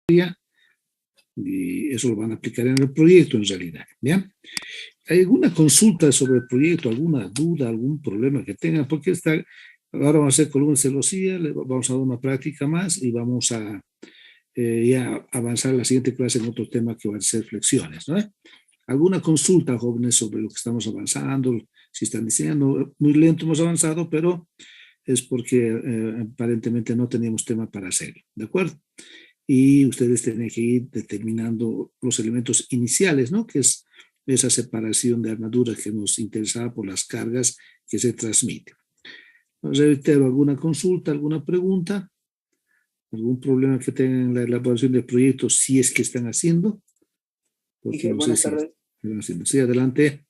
y eso lo van a aplicar en el proyecto en realidad. ¿Ya? ¿Hay alguna consulta sobre el proyecto, alguna duda, algún problema que tengan? Porque ahora vamos a hacer columna de celosía, vamos a dar una práctica más y vamos a ya avanzar a la siguiente clase en otro tema que va a ser flexiones, ¿no? ¿Alguna consulta, jóvenes, sobre lo que estamos avanzando? Si están diseñando, muy lento hemos avanzado, pero es porque aparentemente no teníamos tema para hacerlo, ¿de acuerdo? Y ustedes tienen que ir determinando los elementos iniciales, ¿no? Que es esa separación de armaduras que nos interesaba por las cargas que se transmiten. Reitero, ¿alguna consulta, alguna pregunta? ¿Algún problema que tengan en la elaboración del proyecto si es que están haciendo? Porque no sé Buenas si tardes. están haciendo. Sí, adelante.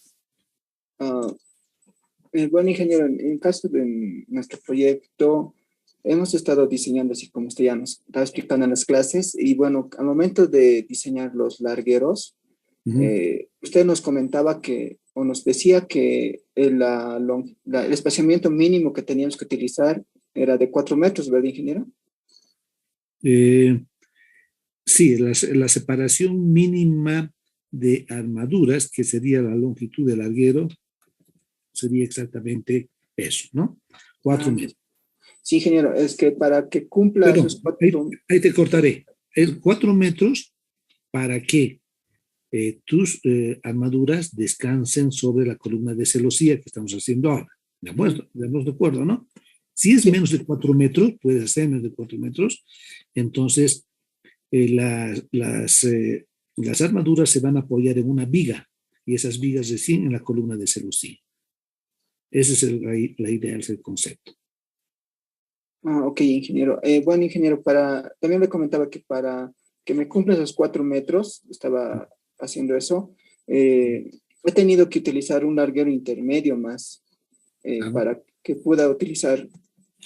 Bueno, ingeniero, en caso de nuestro proyecto, hemos estado diseñando, así como usted ya nos estaba explicando en las clases, y bueno, al momento de diseñar los largueros, usted nos comentaba que, o nos decía que el espaciamiento mínimo que teníamos que utilizar era de 4 metros, ¿verdad, ingeniero? Sí, la separación mínima de armaduras, que sería la longitud del larguero, sería exactamente eso, ¿no? 4 metros. Sí, ingeniero, es que para que cumpla Perdón, esos 4... ahí te cortaré. Es 4 metros para que tus armaduras descansen sobre la columna de celosía que estamos haciendo ahora. ¿De acuerdo, no? Si es menos de 4 metros, puede ser menos de 4 metros, entonces las armaduras se van a apoyar en una viga y esas vigas recién en la columna de celosía. Esa es la idea, es el concepto. Ok, ingeniero. Bueno, ingeniero, también le comentaba que para que me cumpla esos 4 metros, estaba haciendo eso, he tenido que utilizar un larguero intermedio más para que pueda utilizar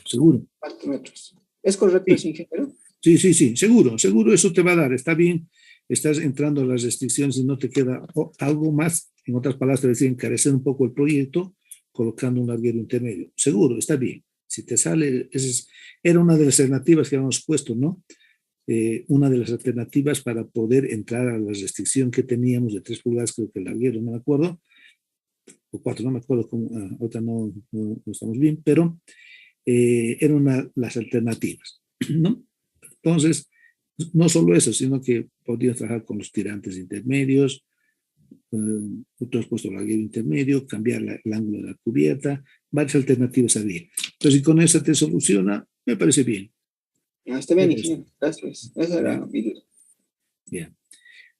seguro 4 metros. ¿Es correcto eso, ingeniero? Sí, seguro eso te va a dar, está bien, estás entrando a las restricciones y no te queda algo más, en otras palabras te decía, encarecer un poco el proyecto colocando un larguero intermedio, seguro, está bien, si te sale, era una de las alternativas que habíamos puesto, ¿no? Una de las alternativas para poder entrar a la restricción que teníamos de 3 pulgadas, creo que el larguero, no me acuerdo, o 4, no me acuerdo, ahorita no estamos bien, pero era una de las alternativas, ¿no? Entonces, no solo eso, sino que podrías trabajar con los tirantes intermedios, tú has puesto el larguero intermedio, cambiar el ángulo de la cubierta, varias alternativas había. Entonces, si con eso te soluciona, me parece bien. Está bien, ingeniero, gracias. Esa era mi duda. Bien.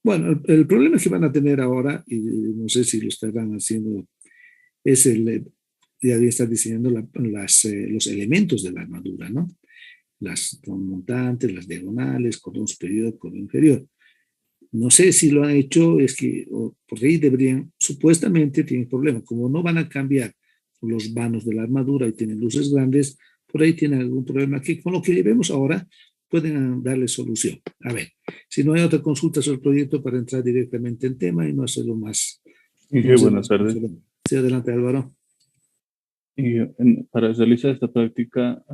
Bueno, el problema que van a tener ahora, y no sé si lo estarán haciendo, es ya estar diseñando los elementos de la armadura, ¿no? Las montantes, las diagonales, cordón superior, cordón inferior. No sé si lo han hecho, porque ahí supuestamente tienen problemas, como no van a cambiar los vanos de la armadura y tienen luces grandes, por ahí tienen algún problema que con lo que vemos ahora pueden darle solución. A ver, si no hay otra consulta sobre el proyecto para entrar directamente en tema y no hacerlo más. Buenas tardes. Sí, adelante, Álvaro. Y para realizar esta práctica,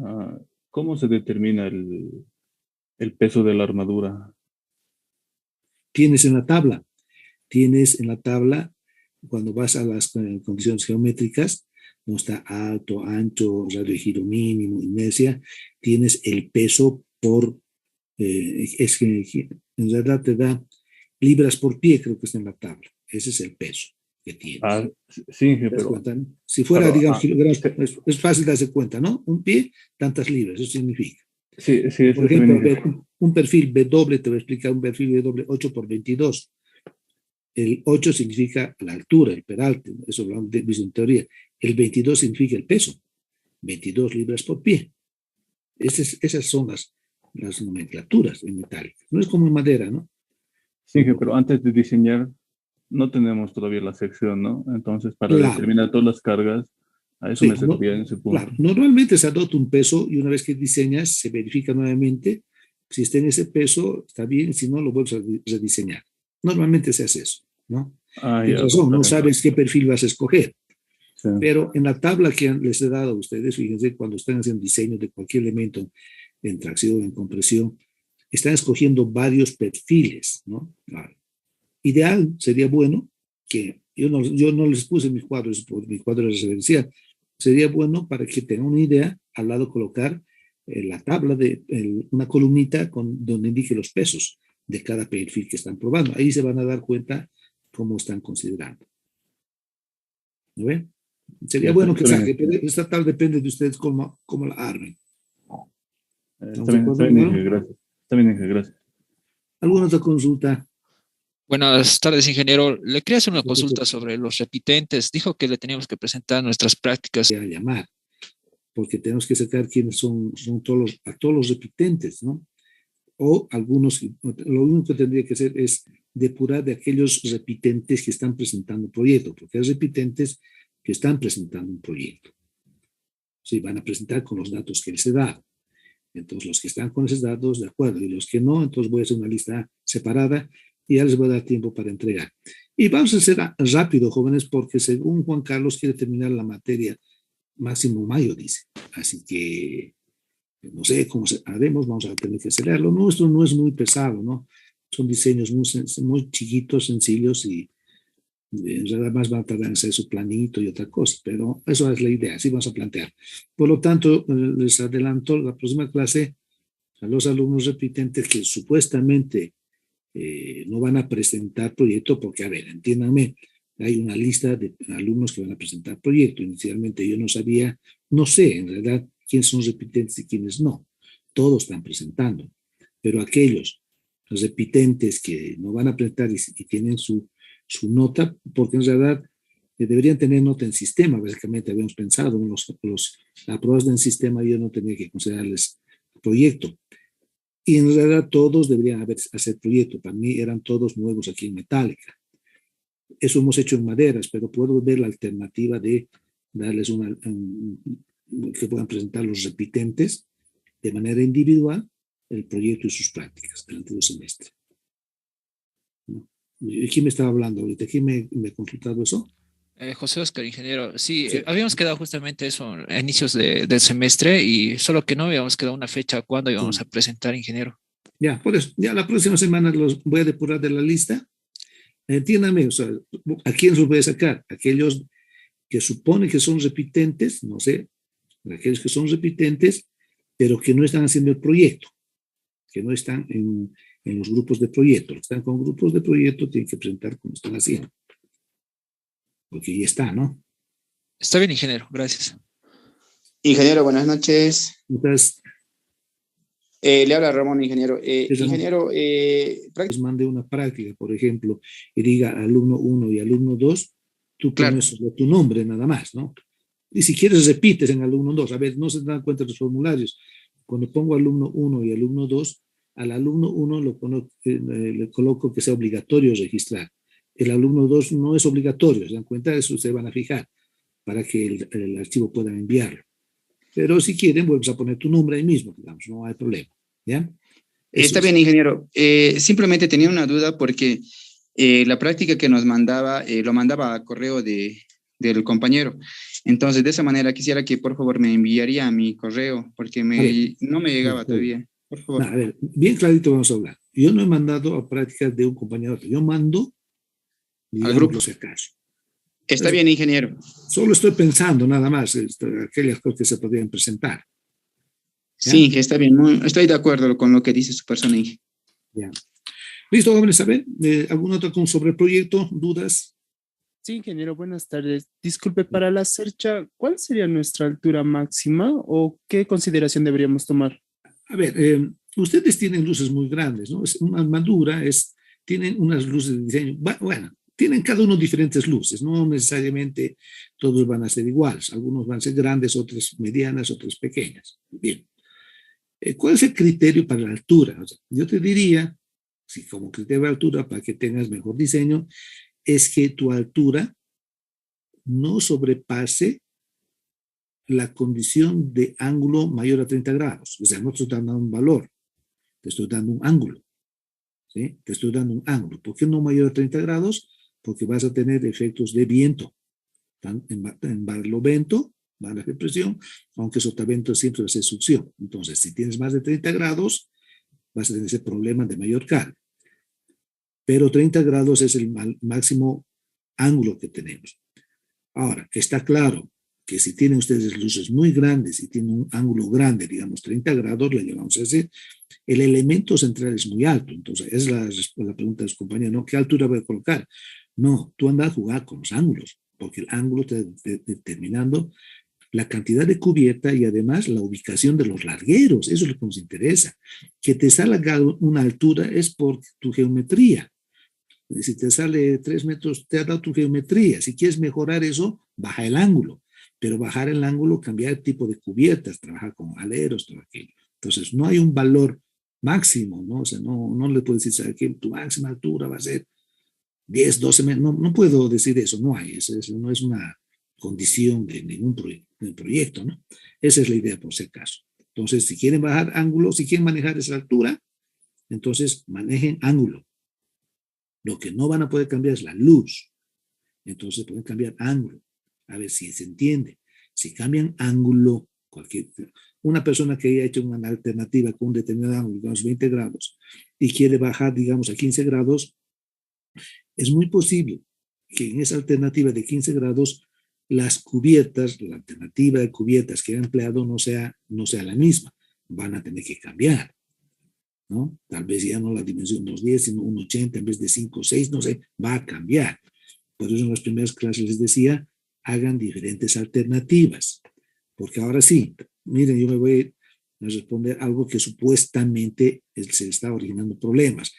¿cómo se determina el peso de la armadura? Tienes en la tabla, cuando vas a las condiciones geométricas, no está alto, ancho, radio de giro mínimo, inercia, tienes el peso por, es que en realidad te da libras por pie, creo que está en la tabla. Ese es el peso que tienes. Sí, pero... cuenta, ¿no? Si fuera, digamos, kilogramos, es fácil darse cuenta, ¿no? Un pie, tantas libras, eso significa. Sí, por ejemplo, un perfil W, te voy a explicar un perfil W 8 por 22. El 8 significa la altura, el peralte, eso lo han visto en teoría. El 22 significa el peso, 22 libras por pie. Esas son las nomenclaturas en metálica. No es como en madera, ¿no? Sí, pero antes de diseñar no tenemos todavía la sección, ¿no? Entonces, para determinar todas las cargas, a eso me refería en ese punto. Claro, normalmente se adopta un peso y una vez que diseñas, se verifica nuevamente si está en ese peso, está bien, si no, lo vuelves a rediseñar. Normalmente se hace eso, ¿no? Tienes razón, no sabes qué perfil vas a escoger. Sí. Pero en la tabla que les he dado a ustedes, fíjense, cuando están haciendo diseño de cualquier elemento en tracción, en compresión, están escogiendo varios perfiles, ¿no? Claro. Ideal sería bueno que, yo no les puse mis cuadros, por mi cuadro residencial, sería bueno para que tengan una idea, al lado colocar la tabla de una columnita donde indique los pesos de cada perfil que están probando. Ahí se van a dar cuenta cómo están considerando. ¿No ven? Sería bueno que saque, pero esta tabla depende de ustedes cómo la armen. Está bien, Inge, gracias. Está bien, Inge, gracias. ¿Alguna otra consulta? Buenas tardes, ingeniero. Le quería hacer una consulta sobre los repitentes. Dijo que le teníamos que presentar nuestras prácticas. A llamar, porque tenemos que sacar quiénes son todos los repitentes, ¿no? O algunos, lo único que tendría que hacer es depurar de aquellos repitentes que están presentando un proyecto, porque hay repitentes que están presentando un proyecto. Sí, van a presentar con los datos que les he dado. Entonces, los que están con esos datos, de acuerdo, y los que no, entonces voy a hacer una lista separada y ya les voy a dar tiempo para entregar. Y vamos a ser rápido, jóvenes, porque según Juan Carlos quiere terminar la materia máximo mayo, dice. Así que no sé cómo haremos, vamos a tener que acelerarlo. Nuestro no es muy pesado, ¿no? Son diseños muy chiquitos, sencillos y nada más van a tardar en hacer su planito y otra cosa, pero eso es la idea, así vamos a plantear. Por lo tanto, les adelanto la próxima clase a los alumnos repitentes que supuestamente no van a presentar proyecto, porque, a ver, entiéndanme, hay una lista de alumnos que van a presentar proyecto. Inicialmente yo no sabía, no sé en realidad quiénes son repitentes y quiénes no. Todos están presentando, pero aquellos repitentes que no van a presentar y tienen su nota, porque en realidad deberían tener nota en sistema, básicamente habíamos pensado, los aprobados en sistema yo no tenía que considerarles proyecto. Y en realidad todos deberían hacer proyecto. Para mí eran todos nuevos aquí en Metálica. Eso hemos hecho en maderas, pero puedo ver la alternativa de darles que puedan presentar los repitentes de manera individual el proyecto y sus prácticas durante el semestre. ¿Quién me estaba hablando ahorita? ¿Quién me ha consultado eso? José Oscar, ingeniero. Sí, habíamos quedado justamente eso a inicios del semestre y solo que no habíamos quedado una fecha cuándo íbamos a presentar, ingeniero. Ya, por eso, ya la próxima semana los voy a depurar de la lista. Entiéndame, o sea, ¿a quién los voy a sacar? Aquellos que suponen que son repitentes, no sé, aquellos que son repitentes, pero que no están haciendo el proyecto, que no están en los grupos de proyecto. Los que están con grupos de proyecto tienen que presentar como están haciendo. Porque ya está, ¿no? Está bien, ingeniero, gracias. Ingeniero, buenas noches. Entonces, le habla Ramón, ingeniero. Ingeniero, les mande una práctica, por ejemplo, y diga alumno 1 y alumno 2, tú pones tu nombre nada más, ¿no? Y si quieres repites en alumno 2. A ver, no se dan cuenta de los formularios. Cuando pongo alumno 1 y alumno 2, al alumno 1 le coloco que sea obligatorio registrar. El alumno 2 no es obligatorio, se dan cuenta de eso, se van a fijar para que el archivo puedan enviarlo. Pero si quieren, vuelves a poner tu nombre ahí mismo, digamos, no hay problema. ¿Ya? Está bien, ingeniero. Simplemente tenía una duda porque la práctica que nos mandaba, lo mandaba a correo del compañero. Entonces, de esa manera quisiera que por favor me enviaría a mi correo porque no me llegaba todavía. Por favor. A ver, bien clarito vamos a hablar. Yo no he mandado a prácticas de un compañero, yo mando al grupo. Si acaso. Está bien, ingeniero. Solo estoy pensando nada más aquellas cosas que se podrían presentar. ¿Ya? Sí, está bien. Estoy de acuerdo con lo que dice su persona, Inge. Ya. Listo, jóvenes, a ver, ¿alguna otra cosa sobre el proyecto? ¿Dudas? Sí, ingeniero, buenas tardes. Disculpe, para la cercha, ¿cuál sería nuestra altura máxima o qué consideración deberíamos tomar? A ver, ustedes tienen luces muy grandes, ¿no? Una armadura tienen unas luces de diseño, bueno, tienen cada uno diferentes luces, no necesariamente todos van a ser iguales, algunos van a ser grandes, otras medianas, otras pequeñas. Bien, ¿cuál es el criterio para la altura? O sea, yo te diría, si como criterio de altura, para que tengas mejor diseño, es que tu altura no sobrepase la condición de ángulo mayor a 30 grados. O sea, no te estoy dando un valor, te estoy dando un ángulo. ¿Sí? Te estoy dando un ángulo. ¿Por qué no mayor a 30 grados? Porque vas a tener efectos de viento. En barlovento, balas de presión, aunque sotavento siempre va a ser succión. Entonces, si tienes más de 30 grados, vas a tener ese problema de mayor carga. Pero 30 grados es el máximo ángulo que tenemos. Ahora, está claro que si tienen ustedes luces muy grandes y tienen un ángulo grande, digamos 30 grados, le llamamos a decir, el elemento central es muy alto. Entonces, es la pregunta de su compañero, ¿no? ¿Qué altura voy a colocar? No, tú andas a jugar con los ángulos, porque el ángulo está determinando la cantidad de cubierta y además la ubicación de los largueros. Eso es lo que nos interesa. Que te salga una altura es por tu geometría. Si te sale 3 metros, te ha dado tu geometría. Si quieres mejorar eso, baja el ángulo. Pero bajar el ángulo, cambiar el tipo de cubiertas, trabajar con aleros, todo aquello. Entonces, no hay un valor máximo, ¿no? O sea, no le puedes decir, ¿sabes qué? Tu máxima altura va a ser 10, 12 metros. No puedo decir eso, no hay. Eso no es una condición de ningún proyecto, ¿no? Esa es la idea, por si acaso. Entonces, si quieren bajar ángulo, si quieren manejar esa altura, entonces manejen ángulo. Lo que no van a poder cambiar es la luz. Entonces pueden cambiar ángulo. A ver si se entiende. Si cambian ángulo, una persona que haya hecho una alternativa con un determinado ángulo, digamos 20 grados, y quiere bajar, digamos, a 15 grados, es muy posible que en esa alternativa de 15 grados, las cubiertas, la alternativa de cubiertas que ha empleado no sea la misma. Van a tener que cambiar, ¿no? Tal vez ya no la dimensión 210, sino 180 en vez de 5, 6, no sé, va a cambiar. Por eso en las primeras clases les decía, hagan diferentes alternativas. Porque ahora sí, miren, yo me voy a responder algo que supuestamente se está originando problemas.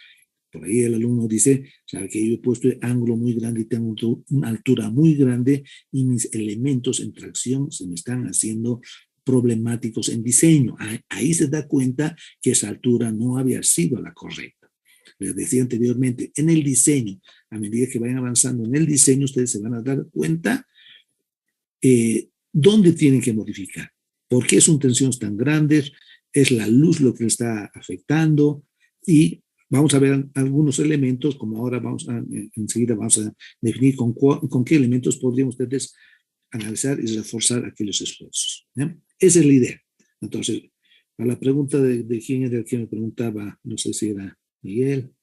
Por ahí el alumno dice, sabe que yo he puesto el ángulo muy grande y tengo una altura muy grande y mis elementos en tracción se me están haciendo problemáticos en diseño. Ahí se da cuenta que esa altura no había sido la correcta. Les decía anteriormente, en el diseño, a medida que vayan avanzando en el diseño, ustedes se van a dar cuenta dónde tienen que modificar. ¿Por qué son tensiones tan grandes? Es la luz lo que le está afectando y vamos a ver algunos elementos, como ahora enseguida vamos a definir con qué elementos podrían ustedes analizar y reforzar aquellos esfuerzos. ¿Ya? Esa es la idea. Entonces, a la pregunta de quién era el que me preguntaba, no sé si era Miguel.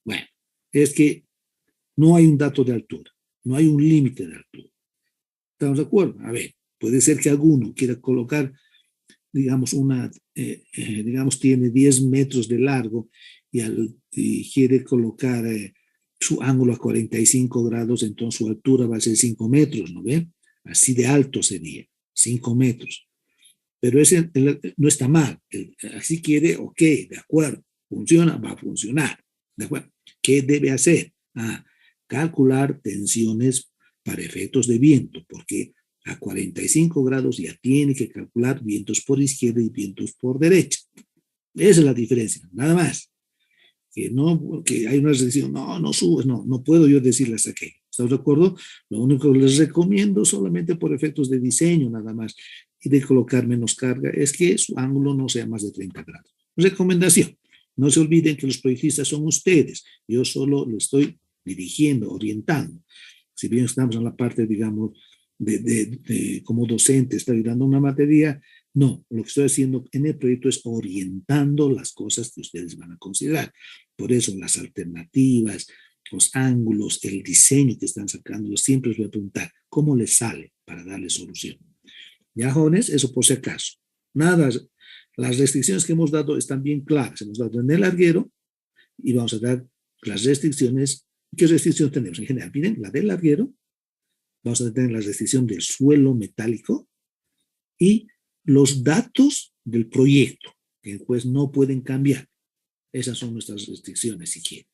Bueno, es que no hay un dato de altura, no hay un límite de altura. ¿Estamos de acuerdo? A ver, puede ser que alguno quiera colocar, digamos, digamos, tiene 10 metros de largo y quiere colocar su ángulo a 45 grados, entonces su altura va a ser 5 metros, ¿no ve? Así de alto sería, 5 metros. Pero ese no está mal. Así quiere, ok, de acuerdo, funciona, va a funcionar. ¿De acuerdo? ¿Qué debe hacer? Calcular tensiones para efectos de viento, porque a 45 grados ya tiene que calcular vientos por izquierda y vientos por derecha. Esa es la diferencia, nada más. Que hay una restricción, no subes, no puedo yo decirles aquí. ¿Estás de acuerdo? Lo único que les recomiendo solamente por efectos de diseño nada más y de colocar menos carga es que su ángulo no sea más de 30 grados. Recomendación. No se olviden que los proyectistas son ustedes. Yo solo lo estoy dirigiendo, orientando. Si bien estamos en la parte, digamos, como docente, estoy dando una materia, no, lo que estoy haciendo en el proyecto es orientando las cosas que ustedes van a considerar. Por eso las alternativas, los ángulos, el diseño que están sacando, yo siempre les voy a preguntar cómo les sale para darle solución. Ya, jóvenes, eso por si acaso. Nada, las restricciones que hemos dado están bien claras. Hemos dado en el larguero y vamos a dar las restricciones. ¿Qué restricciones tenemos en general? Miren, la del larguero, vamos a tener la restricción del suelo metálico y los datos del proyecto, que después no pueden cambiar. Esas son nuestras restricciones, si quieren.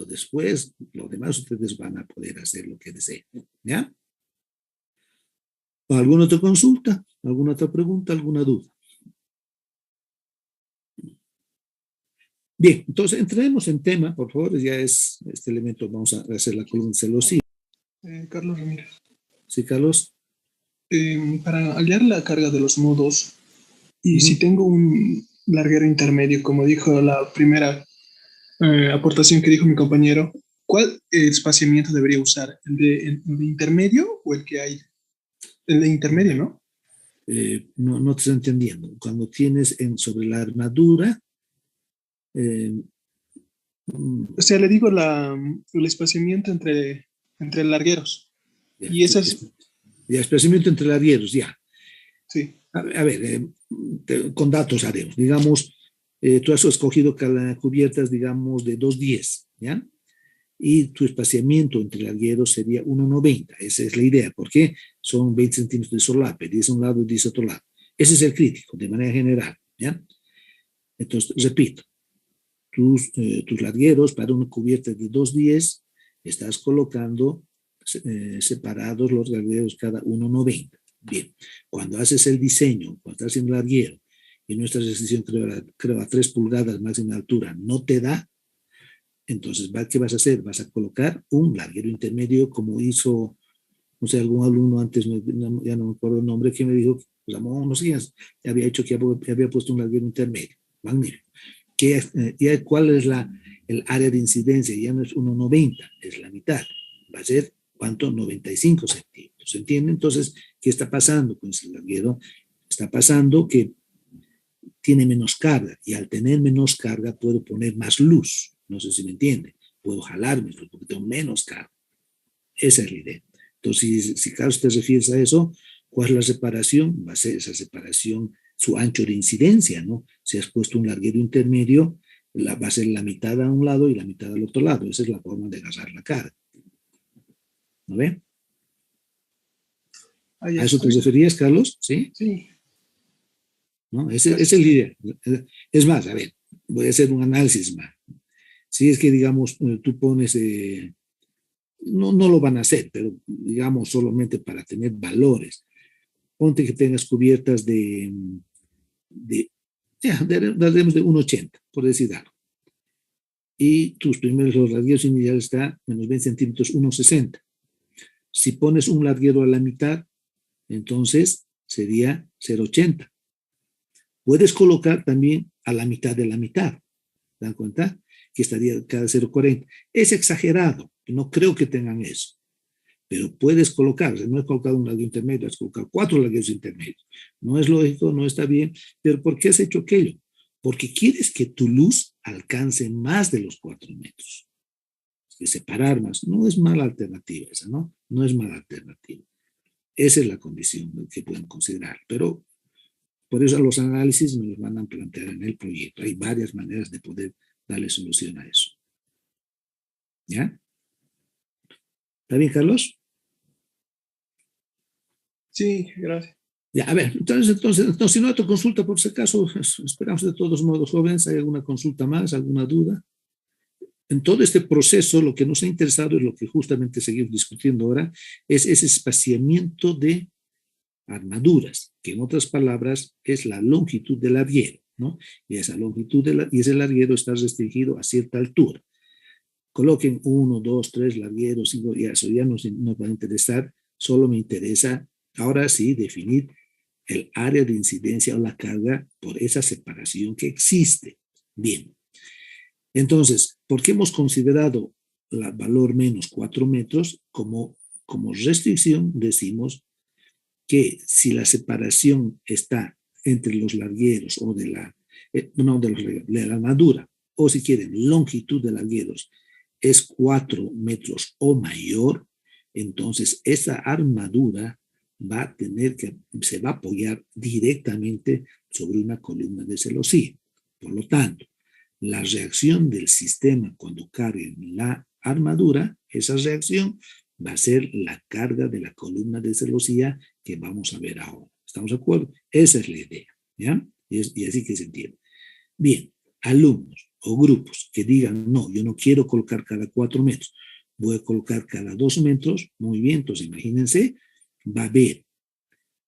Después, lo demás ustedes van a poder hacer lo que deseen. ¿Ya? ¿Alguna otra consulta? ¿Alguna otra pregunta? ¿Alguna duda? Bien, entonces entremos en tema, por favor. Ya es este elemento, vamos a hacer la columna celosía. Carlos Ramírez. Sí, Carlos. Para aliar la carga de los modos, y si tengo un larguero intermedio, como dijo la primera aportación que dijo mi compañero, ¿cuál espaciamiento debería usar? ¿El de intermedio o el que hay? El de intermedio, ¿no? No te estoy entendiendo. Cuando tienes sobre la armadura, O sea, le digo el espaciamiento entre largueros. Ya, Y esas... Ya, espaciamiento entre largueros, ya. Sí. A ver, con datos haremos. Digamos, tú has escogido cubiertas, digamos, de 2,10, ¿ya? Y tu espaciamiento entre largueros sería 1,90. Esa es la idea, porque son 20 centímetros de solape, 10 a un lado y 10 a otro lado. Ese es el crítico, de manera general, ¿ya? Entonces, repito, tus largueros para una cubierta de 2,10 estás colocando separados los largueros cada 1,90. Bien, cuando haces el diseño, cuando estás haciendo el larguero, y nuestra restricción creo a 3 pulgadas máxima altura no te da, entonces, ¿qué vas a hacer? Vas a colocar un larguero intermedio como hizo, no sé, algún alumno antes, ya no me acuerdo el nombre, que me dijo, pues, no sé, ya había hecho que había puesto un larguero intermedio. Magnífico. ¿Cuál es el área de incidencia? Ya no es 1,90, es la mitad. Va a ser, ¿cuánto? 95 centímetros. ¿Se entiende? Entonces, ¿qué está pasando con ese larguero? Está pasando que tiene menos carga, y al tener menos carga puedo poner más luz. No sé si me entiende. Puedo jalarme porque tengo menos carga. Esa es la idea. Entonces, si Carlos te refieres a eso, ¿cuál es la separación? Va a ser esa separación, su ancho de incidencia, ¿no? Si has puesto un larguero intermedio, va a ser la mitad a un lado y la mitad al otro lado. Esa es la forma de agarrar la carga. ¿No ve? ¿A eso te referías, Carlos? ¿Sí? Sí. ¿No? Esa es la idea. Es más, a ver, voy a hacer un análisis más. Si es que, digamos, tú pones, no lo van a hacer, pero digamos solamente para tener valores. Ponte que tengas cubiertas de 1,80, por decir algo. Y tus primeros, los largueros iniciales está menos 20 centímetros, 1,60. Si pones un larguero a la mitad, entonces sería 0,80. Puedes colocar también a la mitad de la mitad. ¿Se dan cuenta? Que estaría cada 0,40. Es exagerado, no creo que tengan eso, pero puedes colocar, o sea, no he colocado un larguero intermedio, has colocado 4 largueros intermedios. No es lógico, no está bien, pero ¿por qué has hecho aquello? Porque quieres que tu luz alcance más de los 4 metros. Que separar más, no es mala alternativa esa, ¿no? No es mala alternativa. Esa es la condición que pueden considerar, pero por eso los análisis me los van a plantear en el proyecto. Hay varias maneras de poder darle solución a eso. ¿Ya? ¿Está bien, Carlos? Sí, gracias. Ya, a ver, entonces, si no hay otra consulta, por si acaso, esperamos de todos modos, jóvenes, ¿hay alguna consulta más, alguna duda? En todo este proceso, lo que nos ha interesado es lo que justamente seguimos discutiendo ahora, es ese espaciamiento de armaduras, que en otras palabras es la longitud del larguero, ¿no? Y esa longitud y ese larguero está restringido a cierta altura. Coloquen 1, 2, 3 largueros, 5, y eso ya nos va a interesar, solo me interesa ahora sí definir el área de incidencia o la carga por esa separación que existe. Bien. Entonces, ¿por qué hemos considerado el valor menos 4 metros como restricción? Decimos que si la separación está entre los largueros o de la armadura, o si quieren, longitud de largueros, es 4 metros o mayor, entonces esa armadura se va a apoyar directamente sobre una columna de celosía. Por lo tanto, la reacción del sistema cuando cargue la armadura, esa reacción va a ser la carga de la columna de celosía que vamos a ver ahora. ¿Estamos de acuerdo? Esa es la idea, ¿ya? Y así que se entiende. Bien, alumnos o grupos que digan, no, yo no quiero colocar cada 4 metros, voy a colocar cada 2 metros, muy bien, entonces imagínense, va a haber,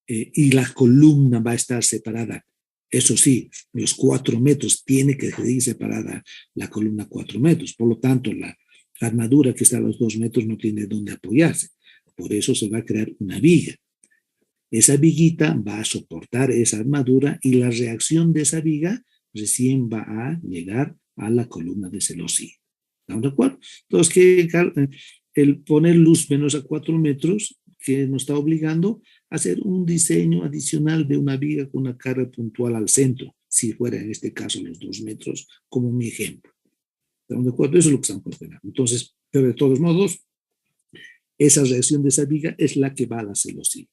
y la columna va a estar separada. Eso sí, los 4 metros tiene que seguir separada la columna 4 metros, por lo tanto la armadura que está a los 2 metros no tiene dónde apoyarse, por eso se va a crear una viga. Esa viguita va a soportar esa armadura y la reacción de esa viga recién va a llegar a la columna de celosía. ¿Estamos de acuerdo? Entonces, el poner luz menos a 4 metros que nos está obligando a hacer un diseño adicional de una viga con una carga puntual al centro, si fuera en este caso los 2 metros, como mi ejemplo. ¿Estamos de acuerdo? Eso es lo que estamos considerando. Entonces, pero de todos modos, esa reacción de esa viga es la que va a la celosía.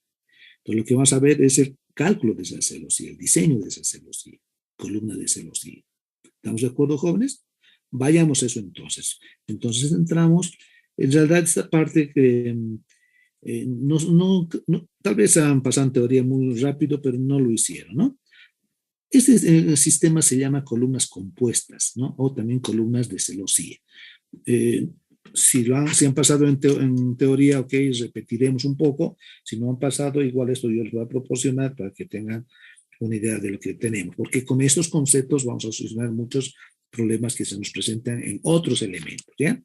Entonces, lo que vamos a ver es el cálculo de esa celosía, el diseño de esa celosía, columna de celosía. ¿Estamos de acuerdo, jóvenes? Vayamos a eso entonces. Entonces entramos, en realidad esta parte que tal vez han pasado en teoría muy rápido, pero no lo hicieron, ¿no? Este sistema se llama columnas compuestas, ¿no? O también columnas de celosía. Si han pasado en teoría, ok, repetiremos un poco. Si no han pasado, igual esto yo les voy a proporcionar para que tengan una idea de lo que tenemos, porque con estos conceptos vamos a solucionar muchos problemas que se nos presentan en otros elementos, ¿ya?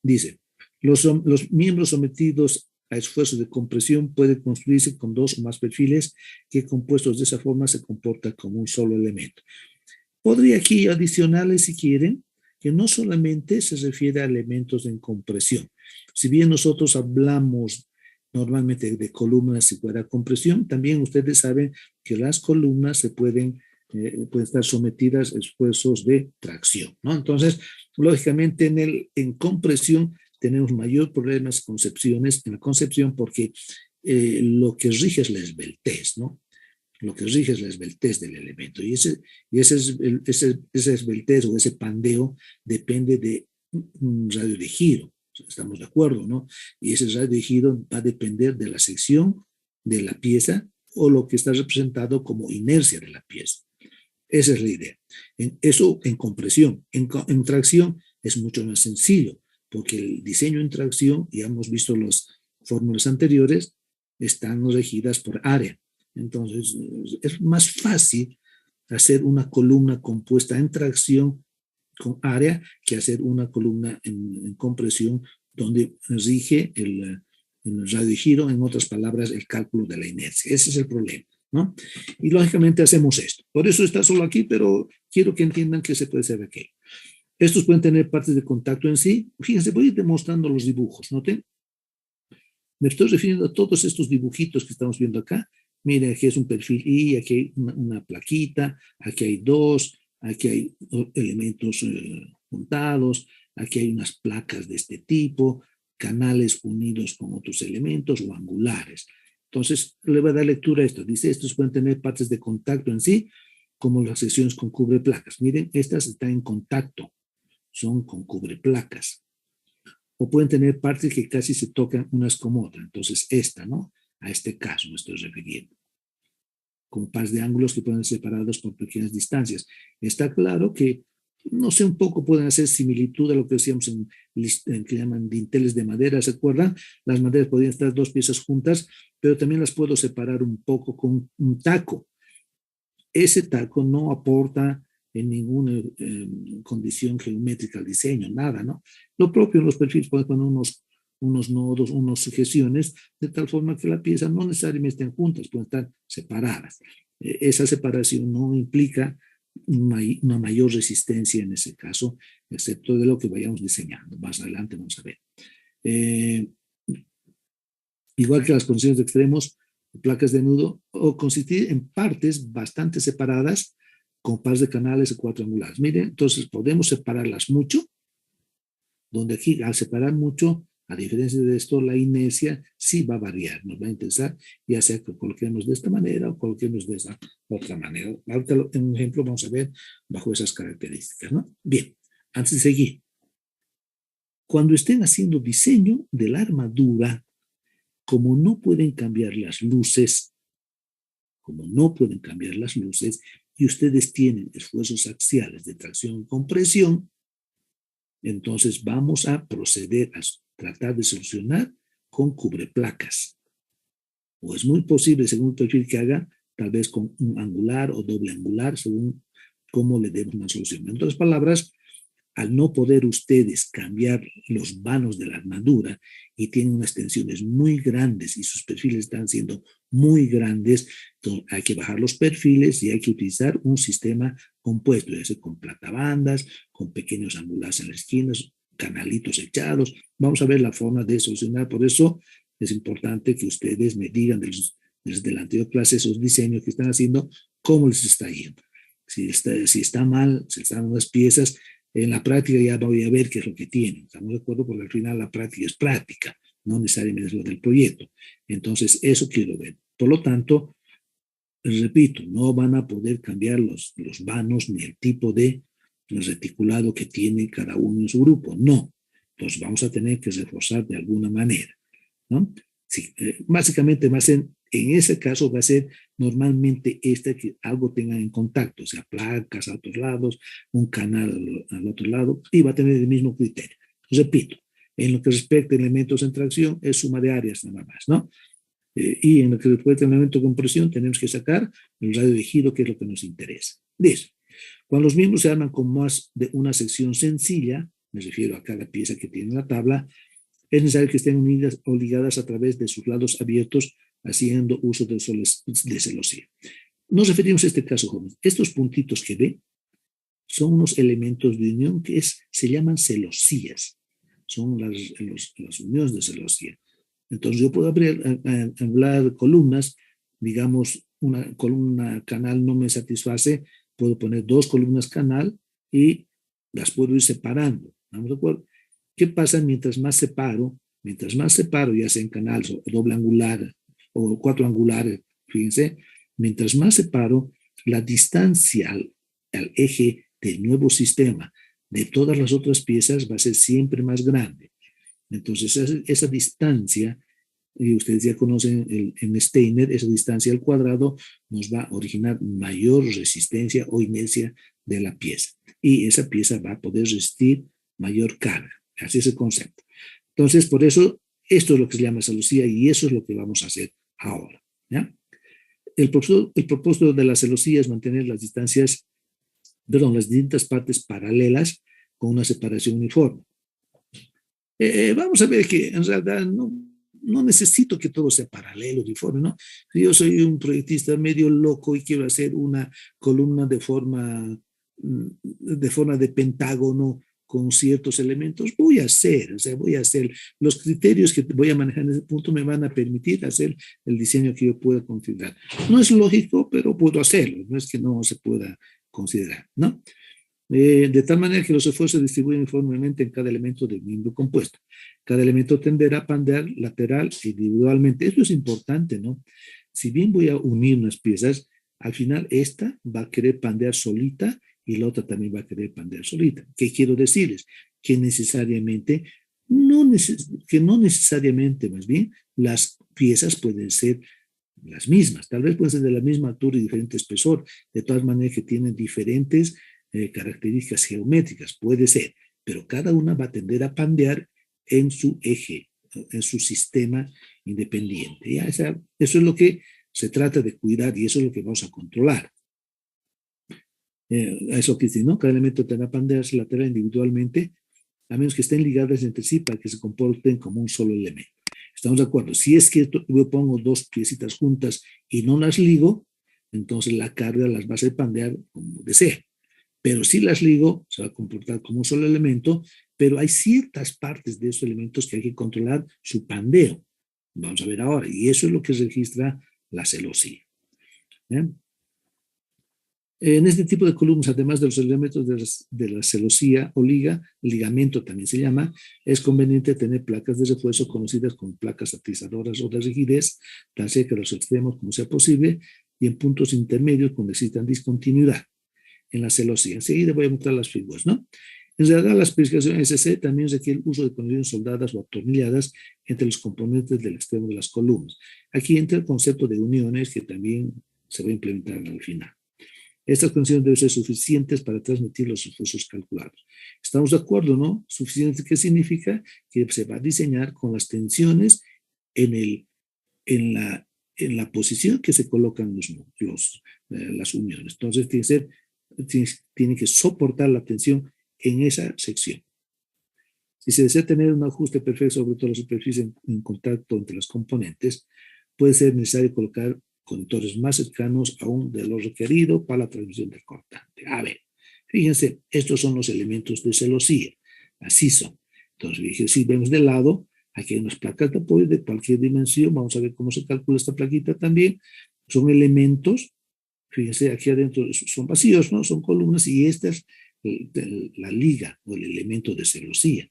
Dice, los miembros sometidos a esfuerzos de compresión pueden construirse con 2 o más perfiles que compuestos de esa forma se comportan como un solo elemento. Podría aquí adicionarles, si quieren, que no solamente se refiere a elementos en compresión. Si bien nosotros hablamos normalmente de columnas si fuera compresión, también ustedes saben que las columnas se pueden estar sometidas a esfuerzos de tracción, ¿no? Entonces, lógicamente en compresión tenemos mayor problemas concepciones en la concepción porque lo que rige es la esbeltez, ¿no? Lo que rige es la esbeltez del elemento y esa esbeltez o ese pandeo depende de un radio de giro. Estamos de acuerdo, ¿no? Y ese radio de giro va a depender de la sección de la pieza o lo que está representado como inercia de la pieza. Esa es la idea. Eso en compresión. En tracción es mucho más sencillo, porque el diseño en tracción, ya hemos visto las fórmulas anteriores, están regidas por área. Entonces, es más fácil hacer una columna compuesta en tracción con área que hacer una columna en compresión donde rige el radio de giro, en otras palabras, el cálculo de la inercia. Ese es el problema, ¿no? Y lógicamente hacemos esto. Por eso está solo aquí, pero quiero que entiendan que se puede hacer aquí. Estos pueden tener partes de contacto en sí. Fíjense, voy a ir demostrando los dibujos, ¿noten? Me estoy refiriendo a todos estos dibujitos que estamos viendo acá. Miren, aquí es un perfil I, aquí hay una plaquita, aquí hay 2, aquí hay elementos juntados, aquí hay unas placas de este tipo, canales unidos con otros elementos o angulares. Entonces, le voy a dar lectura a esto. Dice, estos pueden tener partes de contacto en sí, como las secciones con cubreplacas. Miren, estas están en contacto, son con cubreplacas. O pueden tener partes que casi se tocan unas con otras. Entonces, esta, ¿no? A este caso me estoy refiriendo. Con pares de ángulos que pueden ser separados por pequeñas distancias. Está claro que, no sé, un poco pueden hacer similitud a lo que decíamos en que llaman dinteles de madera, ¿se acuerdan? Las maderas podrían estar 2 piezas juntas, pero también las puedo separar un poco con un taco. Ese taco no aporta en ninguna condición geométrica al diseño, nada, ¿no? Lo propio en los perfiles pueden poner unos nodos, unas sujeciones, de tal forma que la pieza no necesariamente estén juntas, pueden estar separadas. Esa separación no implica una mayor resistencia en ese caso, excepto de lo que vayamos diseñando. Más adelante vamos a ver. Igual que las condiciones de extremos, placas de nudo, o consistir en partes bastante separadas con pares de canales cuadrangulares. Miren, entonces podemos separarlas mucho, donde aquí al separar mucho, a diferencia de esto, la inercia sí va a variar, nos va a interesar, ya sea que coloquemos de esta manera o coloquemos de esta otra manera. Ahorita en un ejemplo vamos a ver bajo esas características, ¿no? Bien, antes de seguir, cuando estén haciendo diseño de la armadura, como no pueden cambiar las luces, y ustedes tienen esfuerzos axiales de tracción y compresión, entonces vamos a proceder a tratar de solucionar con cubreplacas. O es muy posible, según el perfil que haga, tal vez con un angular o doble angular, según cómo le demos una solución. En otras palabras, al no poder ustedes cambiar los vanos de la armadura y tienen unas tensiones muy grandes y sus perfiles están siendo muy grandes, entonces hay que bajar los perfiles y hay que utilizar un sistema compuesto, ya sea con platabandas, con pequeños angulares en las esquinas, canalitos echados. Vamos a ver la forma de solucionar. Por eso es importante que ustedes me digan desde la anterior clase esos diseños que están haciendo, cómo les está yendo. Si está mal, si están las piezas, en la práctica ya voy a ver qué es lo que tienen. ¿Estamos de acuerdo? Porque al final la práctica es práctica, no necesariamente es lo del proyecto. Entonces, eso quiero ver. Por lo tanto, repito, no van a poder cambiar los vanos ni el tipo de reticulado que tiene cada uno en su grupo. No. Entonces, vamos a tener que reforzar de alguna manera, ¿no? Sí, básicamente va a ser, en ese caso va a ser normalmente que algo tengan en contacto, o sea, placas a otros lados, un canal al otro lado, y va a tener el mismo criterio. Repito, en lo que respecta a elementos en tracción, es suma de áreas nada más, ¿no? Y en lo que respecta al elemento de compresión, tenemos que sacar el radio de giro, que es lo que nos interesa. Dice, cuando los miembros se arman con más de una sección sencilla, me refiero a cada pieza que tiene la tabla, es necesario que estén unidas o ligadas a través de sus lados abiertos, haciendo uso de celosía. Nos referimos a este caso, jóvenes. Estos puntitos que ve son unos elementos de unión que se llaman celosías. Son las uniones de celosía. Entonces yo puedo hablar columnas, digamos, una columna canal no me satisface, puedo poner 2 columnas canal y las puedo ir separando. ¿Estamos de acuerdo? ¿Qué pasa mientras más separo? Mientras más separo, ya sea en canales o doble angular o 4 angulares, fíjense, mientras más separo, la distancia al eje del nuevo sistema de todas las otras piezas va a ser siempre más grande. Entonces, esa distancia, y ustedes ya conocen en Steiner, esa distancia al cuadrado nos va a originar mayor resistencia o inercia de la pieza. Y esa pieza va a poder resistir mayor carga. Así es el concepto. Entonces, por eso, esto es lo que se llama celosía y eso es lo que vamos a hacer ahora, ¿ya? El propósito de la celosía es mantener las distintas partes paralelas con una separación uniforme. Vamos a ver que en realidad no necesito que todo sea paralelo, uniforme, ¿no? Si yo soy un proyectista medio loco y quiero hacer una columna de forma de pentágono con ciertos elementos, voy a hacer los criterios que voy a manejar en ese punto me van a permitir hacer el diseño que yo pueda considerar. No es lógico, pero puedo hacerlo, no es que no se pueda considerar, ¿no? De tal manera que los esfuerzos se distribuyen uniformemente en cada elemento del miembro compuesto. Cada elemento tenderá a pandear lateral e individualmente. Esto es importante, ¿no? Si bien voy a unir unas piezas, al final esta va a querer pandear solita y la otra también va a querer pandear solita. ¿Qué quiero decirles? Que no necesariamente, más bien, las piezas pueden ser las mismas. Tal vez pueden ser de la misma altura y diferente espesor, de todas maneras que tienen diferentes características geométricas, puede ser, pero cada una va a tender a pandear en su eje, en su sistema independiente. ¿Ya? Eso es lo que se trata de cuidar y eso es lo que vamos a controlar. Eso que dice, ¿no? Cada elemento tendrá pandearse lateral individualmente, a menos que estén ligadas entre sí para que se comporten como un solo elemento. ¿Estamos de acuerdo? Si es que yo pongo 2 piecitas juntas y no las ligo, entonces la carga las va a hacer pandear como desee. Pero si las ligo, se va a comportar como un solo elemento, pero hay ciertas partes de esos elementos que hay que controlar su pandeo. Vamos a ver ahora, y eso es lo que registra la celosía. ¿Bien? En este tipo de columnas, además de los elementos de la celosía o ligamento también se llama, es conveniente tener placas de refuerzo conocidas como placas atizadoras o de rigidez, tan cerca de los extremos como sea posible, y en puntos intermedios cuando existan discontinuidad en la celosía. Enseguida voy a mostrar las figuras, ¿no? En realidad, la especificación SC también requiere el uso de conexiones soldadas o atornilladas entre los componentes del extremo de las columnas. Aquí entra el concepto de uniones que también se va a implementar al final. Estas conexiones deben ser suficientes para transmitir los esfuerzos calculados. ¿Estamos de acuerdo, no? Suficiente, ¿qué significa? Que se va a diseñar con las tensiones en la posición que se colocan las uniones. Entonces, tiene que soportar la tensión en esa sección. Si se desea tener un ajuste perfecto sobre toda la superficie en contacto entre los componentes, puede ser necesario colocar conectores más cercanos aún de lo requerido para la transmisión del cortante. A ver, fíjense, estos son los elementos de celosía. Así son. Entonces, fíjense, si vemos de lado, aquí hay unas placas de apoyo de cualquier dimensión. Vamos a ver cómo se calcula esta plaquita también. Son elementos, Fíjense, aquí adentro son vacíos, ¿no? Son columnas y esta es la liga o el elemento de celosía.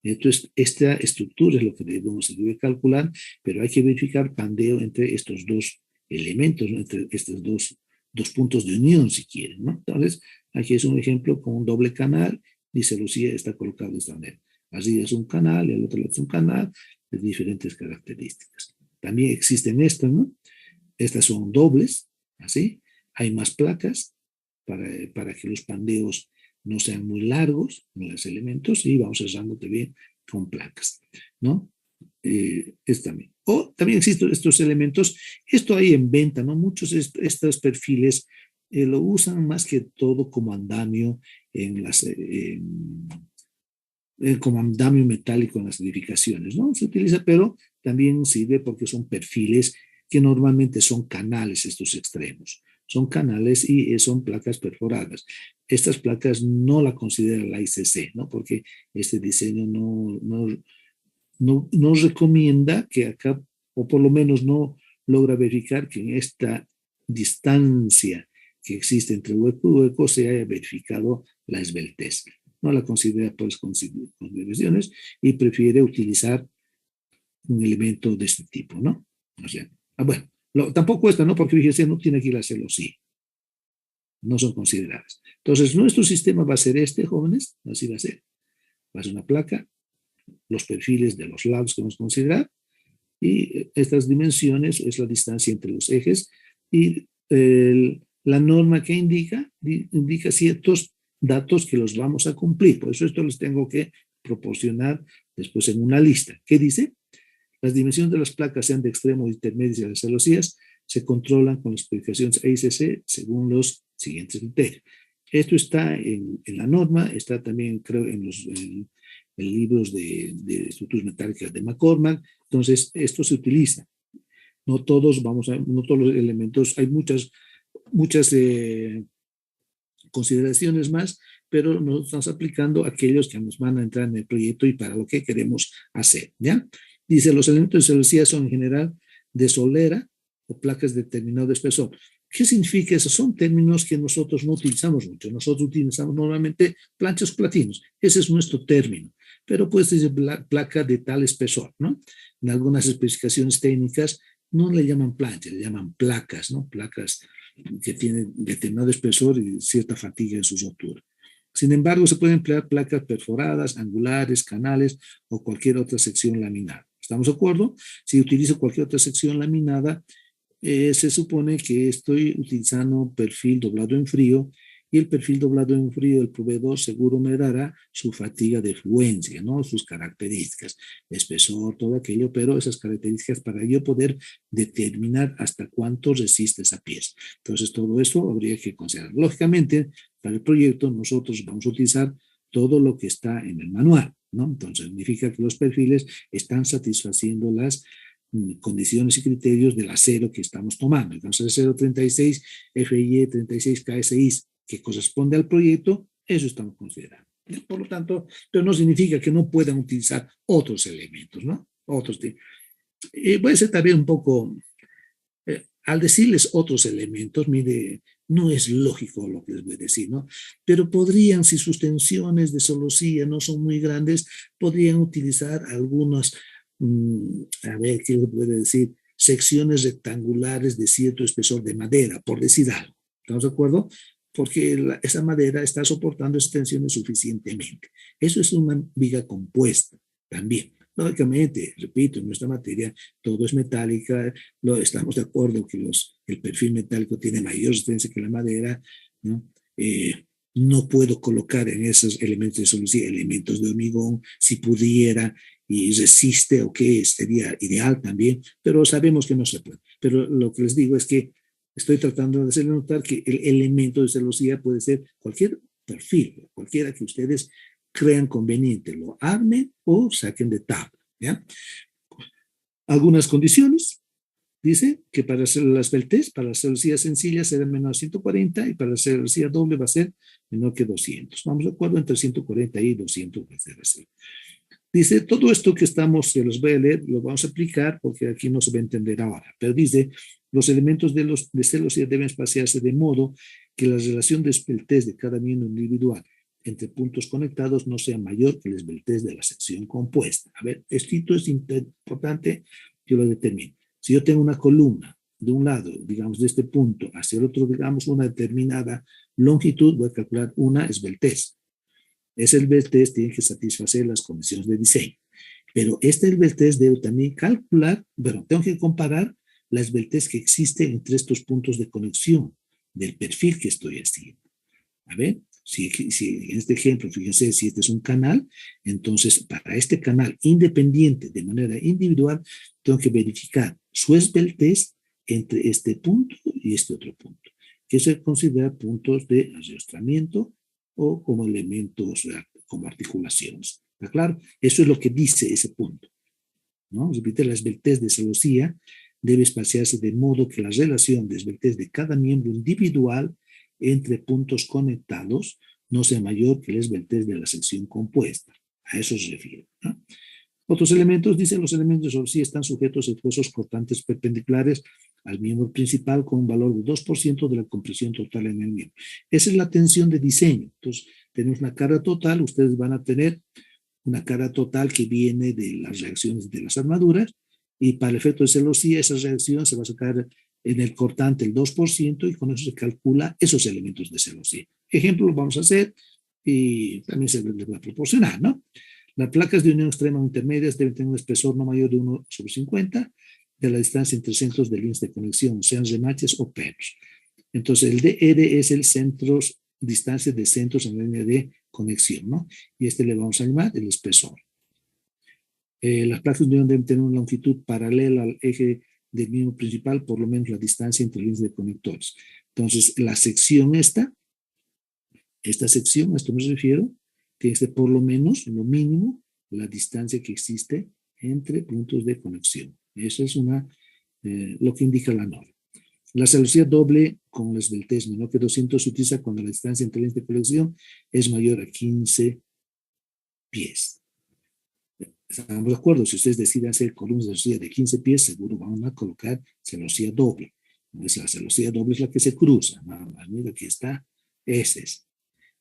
Entonces, esta estructura es lo que se debe calcular, pero hay que verificar pandeo entre estos dos elementos, ¿no? Entre estos dos puntos de unión, si quieren, ¿no? Entonces, aquí es un ejemplo con un doble canal y celosía está colocado de esta manera. Así es un canal y al otro lado es un canal de diferentes características. También existen estas, ¿no? Estas son dobles, así. Hay más placas para que los pandeos no sean muy largos, los elementos, y vamos cerrando también con placas, ¿no? También. O también existen estos elementos, esto hay en venta, ¿no? Muchos estos perfiles lo usan más que todo como andamio como andamio metálico en las edificaciones, ¿no? Se utiliza, pero también sirve porque son perfiles que normalmente son canales estos extremos. Son canales y son placas perforadas. Estas placas no la considera la ICC, ¿no? Porque este diseño no recomienda que acá, o por lo menos no logra verificar que en esta distancia que existe entre hueco y hueco se haya verificado la esbeltez. No la considera por consideraciones y prefiere utilizar un elemento de este tipo, ¿no? O sea, bueno, tampoco esta, ¿no? Porque fíjense, no tiene que ir a hacerlo así. No son consideradas. Entonces, nuestro sistema va a ser este, jóvenes, así va a ser. Va a ser una placa, los perfiles de los lados que vamos a considerar, y estas dimensiones es la distancia entre los ejes, y la norma que indica ciertos datos que los vamos a cumplir. Por eso esto les tengo que proporcionar después en una lista. ¿Qué dice? Las dimensiones de las placas, sean de extremo, intermedias y de las celosías, se controlan con las especificaciones ICC según los siguientes criterios. Esto está en la norma, está también, creo, en libros de estructuras metálicas de McCormack. Entonces, esto se utiliza. No todos los elementos, hay muchas consideraciones más, pero nos estamos aplicando aquellos que nos van a entrar en el proyecto y para lo que queremos hacer, ¿ya? Dice, los elementos de celosía son en general de solera o placas de determinado espesor. ¿Qué significa eso? Son términos que nosotros no utilizamos mucho. Nosotros utilizamos normalmente planchas platinos. Ese es nuestro término. Pero pues dice placa de tal espesor, ¿no? En algunas especificaciones técnicas no le llaman planchas, le llaman placas, ¿no? Placas que tienen determinado espesor y cierta fatiga en su rotura. Sin embargo, se pueden emplear placas perforadas, angulares, canales o cualquier otra sección laminada. ¿Estamos de acuerdo? Si utilizo cualquier otra sección laminada, se supone que estoy utilizando perfil doblado en frío, y el perfil doblado en frío del proveedor seguro me dará su fatiga de fluencia, ¿no? Sus características, espesor, todo aquello, pero esas características para yo poder determinar hasta cuánto resiste esa pieza. Entonces, todo eso habría que considerar. Lógicamente, para el proyecto nosotros vamos a utilizar todo lo que está en el manual, ¿no? Entonces, significa que los perfiles están satisfaciendo las condiciones y criterios del acero que estamos tomando. Entonces, acero 36, FIE 36 KSI, que corresponde al proyecto, eso estamos considerando. Por lo tanto, pero no significa que no puedan utilizar otros elementos, ¿no? Voy a ser también un poco, al decirles otros elementos, mire, no es lógico lo que les voy a decir, ¿no? Pero podrían, si sus tensiones de celosía no son muy grandes, podrían utilizar algunas, a ver, ¿qué les puedo decir? Secciones rectangulares de cierto espesor de madera, por decir algo. ¿Estamos de acuerdo? Porque esa madera está soportando esas tensiones suficientemente. Eso es una viga compuesta también. Lógicamente, repito, en nuestra materia todo es metálica, estamos de acuerdo que el perfil metálico tiene mayor resistencia que la madera, ¿no? No puedo colocar en esos elementos de solución elementos de hormigón, si pudiera, y resiste, ok, sería ideal también, pero sabemos que no se puede. Pero lo que les digo es que estoy tratando de hacerle notar que el elemento de celosía puede ser cualquier perfil, cualquiera que ustedes crean conveniente, lo armen o saquen de tabla, ¿ya? Algunas condiciones, dice que para hacer la esbeltez, para la celosía sencilla será menor a 140 y para la celosía doble va a ser menor que 200. Vamos de acuerdo, entre 140 y 200 va a ser así. Dice, todo esto que se los voy a leer, lo vamos a aplicar porque aquí no se va a entender ahora, pero dice, los elementos de celosía deben espaciarse de modo que la relación de esbeltez de cada miembro individual entre puntos conectados no sea mayor que la esbeltez de la sección compuesta. A ver, esto es importante que lo determine. Si yo tengo una columna de un lado, digamos, de este punto hacia el otro, digamos, una determinada longitud, voy a calcular una esbeltez. Esa esbeltez tiene que satisfacer las condiciones de diseño. Pero esta esbeltez debo también calcular, bueno, tengo que comparar la esbeltez que existe entre estos puntos de conexión del perfil que estoy haciendo. A ver, si en este ejemplo, fíjense, si este es un canal, entonces para este canal independiente, de manera individual, tengo que verificar su esbeltez entre este punto y este otro punto, que se considera puntos de arrastramiento o como elementos, como articulaciones. ¿Está claro? Eso es lo que dice ese punto, ¿no? Repite, la esbeltez de celosía debe espaciarse de modo que la relación de esbeltez de cada miembro individual entre puntos conectados no sea mayor que la esbeltez de la sección compuesta. A eso se refiere, ¿no? Otros elementos, dicen, los elementos de celosía están sujetos a esfuerzos cortantes perpendiculares al miembro principal con un valor de 2% de la compresión total en el miembro. Esa es la tensión de diseño. Entonces, tenemos una carga total, ustedes van a tener una carga total que viene de las reacciones de las armaduras, y para el efecto de celosía, esa reacción se va a sacar en el cortante el 2%, y con eso se calcula esos elementos de celosía. Ejemplo, lo vamos a hacer y también se les va a proporcionar, ¿no? Las placas de unión extrema o intermedias deben tener un espesor no mayor de 1/50 de la distancia entre centros de líneas de conexión, sean remaches o pernos. Entonces, el DR es el distancia de centros en la línea de conexión, ¿no? Y este le vamos a llamar el espesor. Las placas de unión deben tener una longitud paralela al eje del miembro principal, por lo menos la distancia entre líneas de conectores. Entonces, la sección esta sección, a esto me refiero, tiene que ser por lo menos, lo mínimo, la distancia que existe entre puntos de conexión. Eso es lo que indica la norma. La celosía doble con la esbeltez menor que 200 se utiliza cuando la distancia entre líneas de conexión es mayor a 15 pies. Estamos de acuerdo, si ustedes deciden hacer columnas de celosía de 15 pies, seguro van a colocar celosía doble. Entonces, la celosía doble es la que se cruza. Nada más, mira, aquí está, ese es.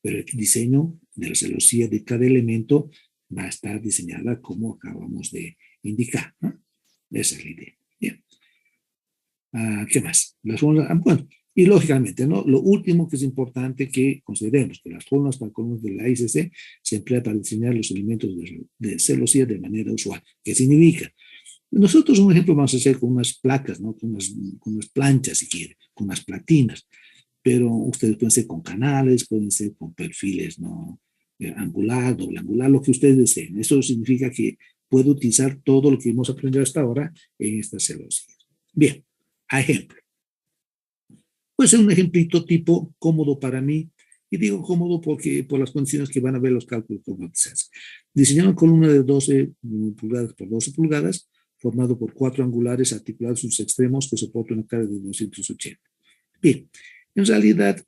Pero el diseño de la celosía de cada elemento va a estar diseñada como acabamos de indicar, ¿no? Esa es la idea. Bien. ¿Qué más? Bueno, y lógicamente, ¿no? Lo último que es importante que consideremos, que las fórmulas para columnas de la ICC se emplean para diseñar los elementos de celosía de manera usual. ¿Qué significa? Nosotros, un ejemplo, vamos a hacer con unas placas, ¿no? Con unas planchas, si quiere, con unas platinas. Pero ustedes pueden ser con canales, pueden ser con perfiles, ¿no? Angular, doble angular, lo que ustedes deseen. Eso significa que puedo utilizar todo lo que hemos aprendido hasta ahora en estas celosías. Bien, a ejemplo. Puede ser un ejemplito tipo cómodo para mí, y digo cómodo porque por las condiciones que van a ver los cálculos cómo se hace. Diseñar una columna de 12 pulgadas por 12 pulgadas, formado por 4 angulares articulados en sus extremos que soportan una carga de 280. Bien, en realidad,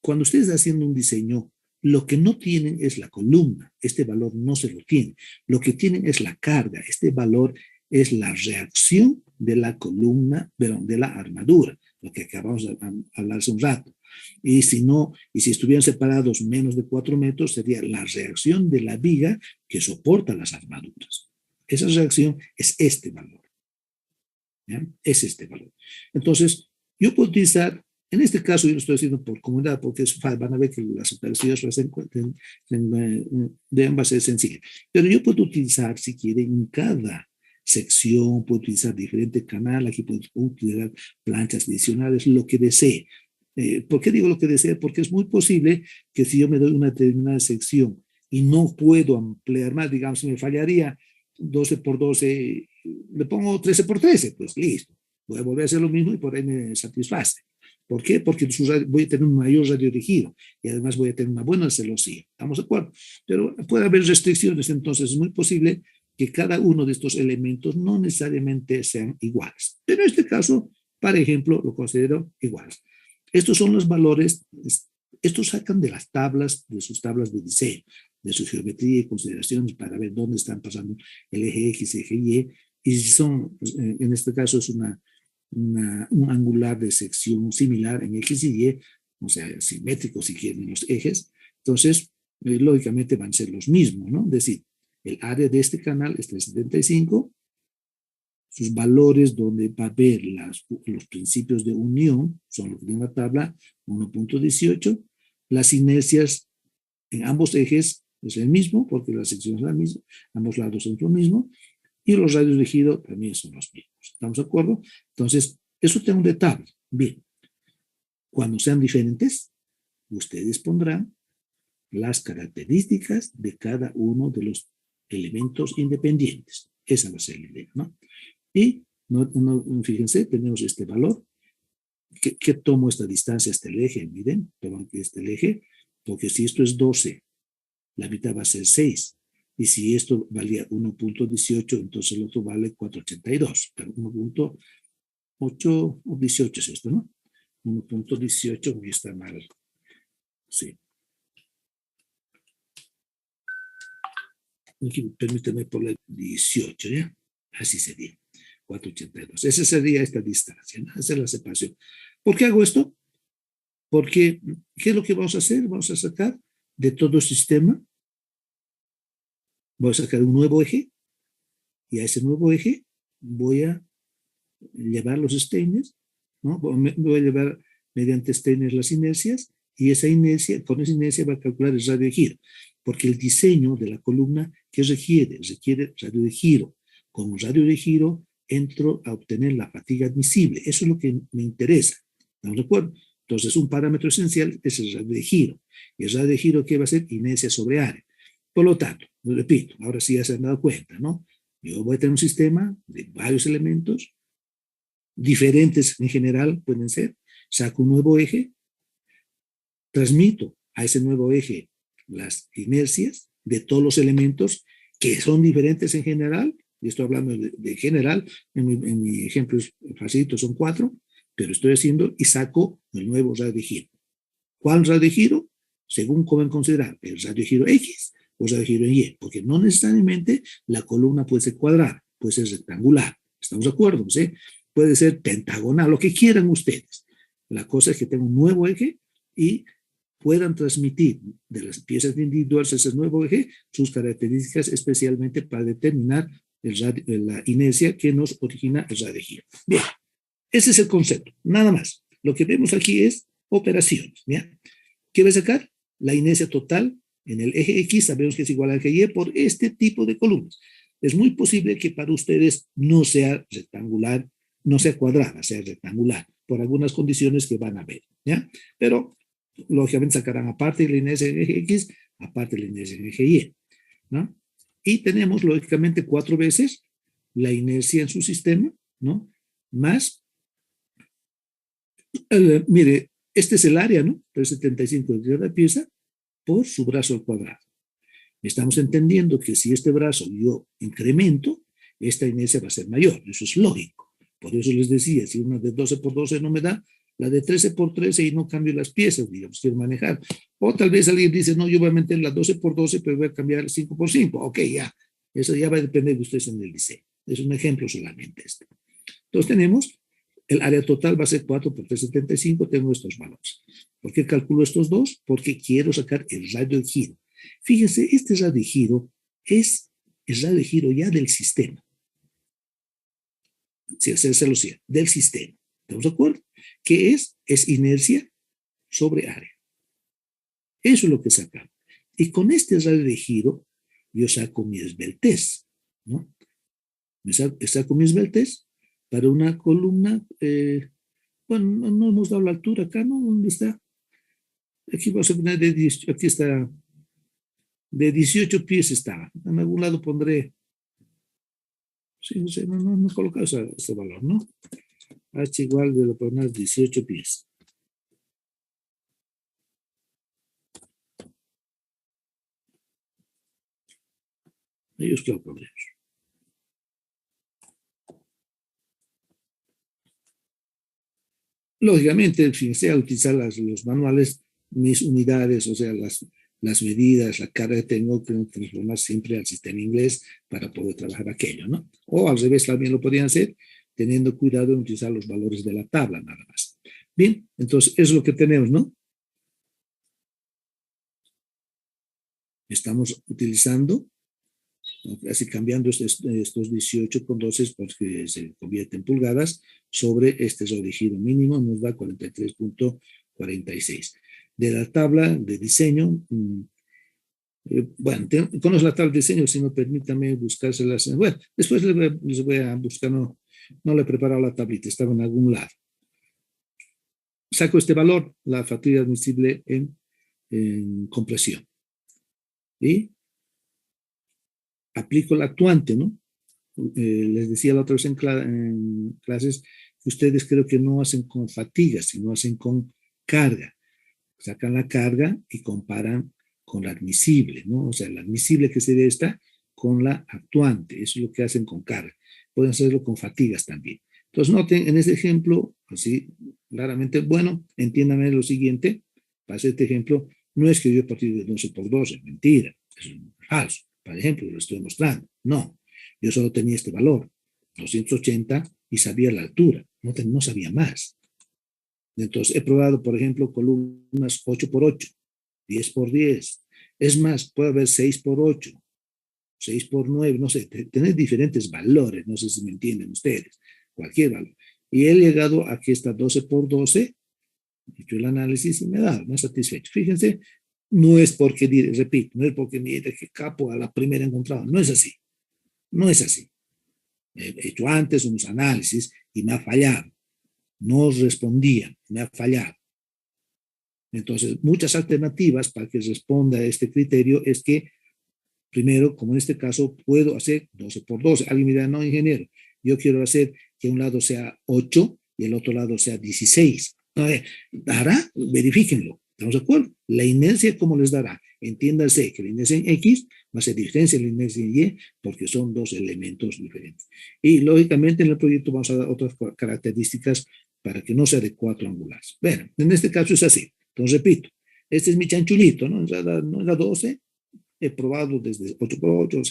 cuando ustedes están haciendo un diseño, lo que no tienen es la columna, este valor no se lo tienen. Lo que tienen es la carga, este valor es la reacción de la columna, perdón, de la armadura, lo que acabamos de hablar hace un rato. Y si estuvieran separados menos de 4 metros, sería la reacción de la viga que soporta las armaduras. Esa reacción es este valor. ¿Ya? Es este valor. Entonces, yo puedo utilizar, en este caso yo lo estoy haciendo por comunidad, porque van a ver que las operaciones deben ser sencillas. Pero yo puedo utilizar, si quieren, en cada sección, puedo utilizar diferente canal, aquí puedo utilizar planchas adicionales, lo que desee. ¿Por qué digo lo que desee? Porque es muy posible que si yo me doy una determinada sección y no puedo ampliar más, digamos, si me fallaría 12 por 12, le pongo 13 por 13, pues listo. Voy a volver a hacer lo mismo y por ahí me satisface. ¿Por qué? Porque voy a tener un mayor radio de giro y además voy a tener una buena celosía. ¿Estamos de acuerdo? Pero puede haber restricciones, entonces es muy posible que cada uno de estos elementos no necesariamente sean iguales. Pero en este caso, por ejemplo, lo considero iguales. Estos son los valores, estos sacan de las tablas, de sus tablas de diseño. de su geometría y consideraciones para ver dónde están pasando el eje X y el eje Y, y si son, en este caso es un angular de sección similar en X y Y, o sea, simétrico si quieren los ejes, entonces, lógicamente van a ser los mismos, ¿no? Es decir, el área de este canal es 375, sus valores donde va a ver los principios de unión, son los que tiene la tabla, 1.18, las inercias en ambos ejes es el mismo, porque la sección es la misma, ambos lados son lo mismo, y los radios de giro también son los mismos. ¿Estamos de acuerdo? Entonces, eso tengo de tabla. Bien, cuando sean diferentes, ustedes pondrán las características de cada uno de los elementos independientes. Esa va a ser la idea, ¿no? Y fíjense, tenemos este valor. ¿Qué tomo esta distancia hasta el eje? Miren, tomo aquí este el eje, porque si esto es 12, la mitad va a ser 6. Y si esto valía 1.18, entonces el otro vale 4.82. Pero 1.8 o 18 es esto, ¿no? 1.18 me está mal. Sí. Aquí, permíteme poner 18, ¿ya? Así sería. 4.82. Esa sería esta distancia, ¿no? Esa es la separación. ¿Por qué hago esto? Porque, ¿qué es lo que vamos a hacer? Vamos a sacar de todo el sistema, voy a sacar un nuevo eje, y a ese nuevo eje voy a llevar los Steiners, ¿no? Voy a llevar mediante Steiners las inercias, y esa inercia, con esa inercia va a calcular el radio de giro, porque el diseño de la columna, ¿qué requiere? Requiere radio de giro. Con un radio de giro entro a obtener la fatiga admisible. Eso es lo que me interesa. ¿Estamos de acuerdo? Entonces, un parámetro esencial es el radio de giro. Y el radio de giro, ¿qué va a ser? Inercia sobre área. Por lo tanto, lo repito, ahora sí ya se han dado cuenta, ¿no? Yo voy a tener un sistema de varios elementos, diferentes en general pueden ser, saco un nuevo eje, transmito a ese nuevo eje las inercias de todos los elementos que son diferentes en general, y estoy hablando de general, en mi ejemplo facilito son 4, pero estoy haciendo y saco el nuevo radio de giro. ¿Cuál radio de giro? Según cómo considerar el radio de giro X o radio de giro Y, porque no necesariamente la columna puede ser cuadrada, puede ser rectangular. ¿Estamos de acuerdo? ¿Sí? Puede ser pentagonal, lo que quieran ustedes. La cosa es que tenga un nuevo eje y puedan transmitir de las piezas individuales a ese nuevo eje sus características, especialmente para determinar la inercia que nos origina el radio de giro. Bien, ese es el concepto, nada más. Lo que vemos aquí es operaciones. ¿Ya? ¿Qué va a sacar? La inercia total en el eje X, sabemos que es igual al eje Y por este tipo de columnas. Es muy posible que para ustedes no sea rectangular, no sea cuadrada, sea rectangular, por algunas condiciones que van a ver. ¿Ya? Pero lógicamente sacarán aparte la inercia en el eje X, aparte la inercia en el eje Y, ¿no? Y tenemos lógicamente 4 veces la inercia en su sistema, ¿no? Más, mire, este es el área, ¿no? 375 de cada pieza por su brazo al cuadrado. Estamos entendiendo que si este brazo yo incremento, esta inercia va a ser mayor. Eso es lógico. Por eso les decía, si una de 12 por 12 no me da, la de 13 por 13 y no cambio las piezas, digamos, quiero manejar. O tal vez alguien dice, no, yo voy a meter la 12 por 12, pero voy a cambiar el 5 por 5. Ok, ya. Eso ya va a depender de ustedes en el diseño. Es un ejemplo solamente este. Entonces tenemos, el área total va a ser 4 por 375, tengo estos valores. ¿Por qué calculo estos dos? Porque quiero sacar el radio de giro. Fíjense, este radio de giro es el radio de giro ya del sistema. Sí, hacerlo así, del sistema. ¿Estamos de acuerdo? ¿Qué es? Es inercia sobre área. Eso es lo que sacamos. Y con este radio de giro, yo saco mi esbeltez, ¿no? Saco mi esbeltez para una columna, bueno, no hemos dado la altura acá, ¿no? ¿Dónde está? Aquí vamos a poner aquí está, de 18 pies estaba. En algún lado pondré, sí, no he colocado ese valor, ¿no? H igual de lo poner 18 pies. Ellos que lo pondremos. Lógicamente, fíjense, al utilizar los manuales, mis unidades, o sea, las medidas, la carga que tengo que transformar siempre al sistema inglés para poder trabajar aquello, ¿no? O al revés también lo podrían hacer, teniendo cuidado en utilizar los valores de la tabla nada más. Bien, entonces eso es lo que tenemos, ¿no? Estamos utilizando, así cambiando estos 18,12 porque se convierte en pulgadas sobre este error de giro mínimo, nos da 43.46. De la tabla de diseño, bueno, conozco la tabla de diseño, si no permítame buscárselas. Bueno, después les voy a buscar, no le he preparado la tablita, estaba en algún lado. Saco este valor, la factura admisible en compresión. Y aplico la actuante, ¿no? Les decía la otra vez en clases que ustedes creo que no hacen con fatiga, sino hacen con carga. Sacan la carga y comparan con la admisible, ¿no? O sea, la admisible que sería esta con la actuante. Eso es lo que hacen con carga. Pueden hacerlo con fatigas también. Entonces, noten en este ejemplo, así claramente, bueno, entiéndanme lo siguiente. Para hacer este ejemplo, no es que yo he partido de 12 por 12, mentira, es falso. Por ejemplo, lo estoy mostrando. No, yo solo tenía este valor, 280, y sabía la altura, no sabía más. Entonces, he probado, por ejemplo, columnas 8 por 8, 10 por 10. Es más, puede haber 6 por 8, 6 por 9, no sé, tener diferentes valores, no sé si me entienden ustedes, cualquier valor. Y he llegado a que está 12 por 12, he hecho el análisis y me da más satisfecho. Fíjense, no es porque, repito, no es porque mire que capo a la primera encontrada, no es así, no es así. He hecho antes unos análisis y me ha fallado, no respondían, me ha fallado. Entonces, muchas alternativas para que responda a este criterio es que, primero, como en este caso, puedo hacer 12 por 12. Alguien me dirá, no, ingeniero, yo quiero hacer que un lado sea 8 y el otro lado sea 16. ¿Dará? Verifíquenlo. ¿Estamos de acuerdo? La inercia, ¿cómo les dará? Entiéndase que la inercia en X va a ser diferencia de la inercia en Y porque son dos elementos diferentes. Y, lógicamente, en el proyecto vamos a dar otras características para que no sea de 4 angulares. Bueno, en este caso es así. Entonces, repito, este es mi chanchulito, ¿no? No es la 12, he probado desde 8 por 8,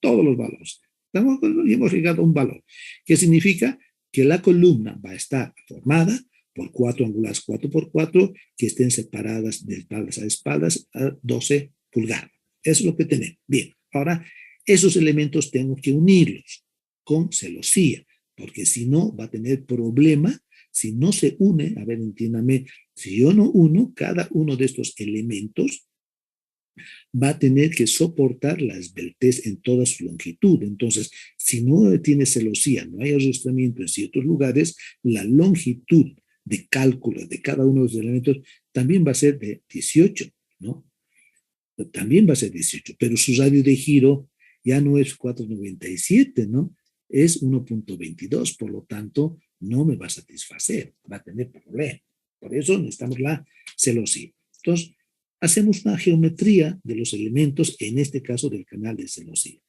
todos los valores. Y hemos llegado a un valor, que significa que la columna va a estar formada por 4 angulares 4 por 4 que estén separadas de espaldas a espaldas a 12 pulgadas. Eso es lo que tenemos. Bien, ahora esos elementos tengo que unirlos con celosía, porque si no va a tener problema. Si no se une, a ver, entiéndame, si yo no uno, cada uno de estos elementos va a tener que soportar la esbeltez en toda su longitud. Entonces, si no tiene celosía, no hay arrastramiento en ciertos lugares, la longitud de cálculo de cada uno de los elementos también va a ser de 18, ¿no? También va a ser 18, pero su radio de giro ya no es 4,97, ¿no? Es 1,22, por lo tanto, no me va a satisfacer, va a tener problemas. Por eso necesitamos la celosía. Entonces, hacemos una geometría de los elementos, en este caso del canal de celosía.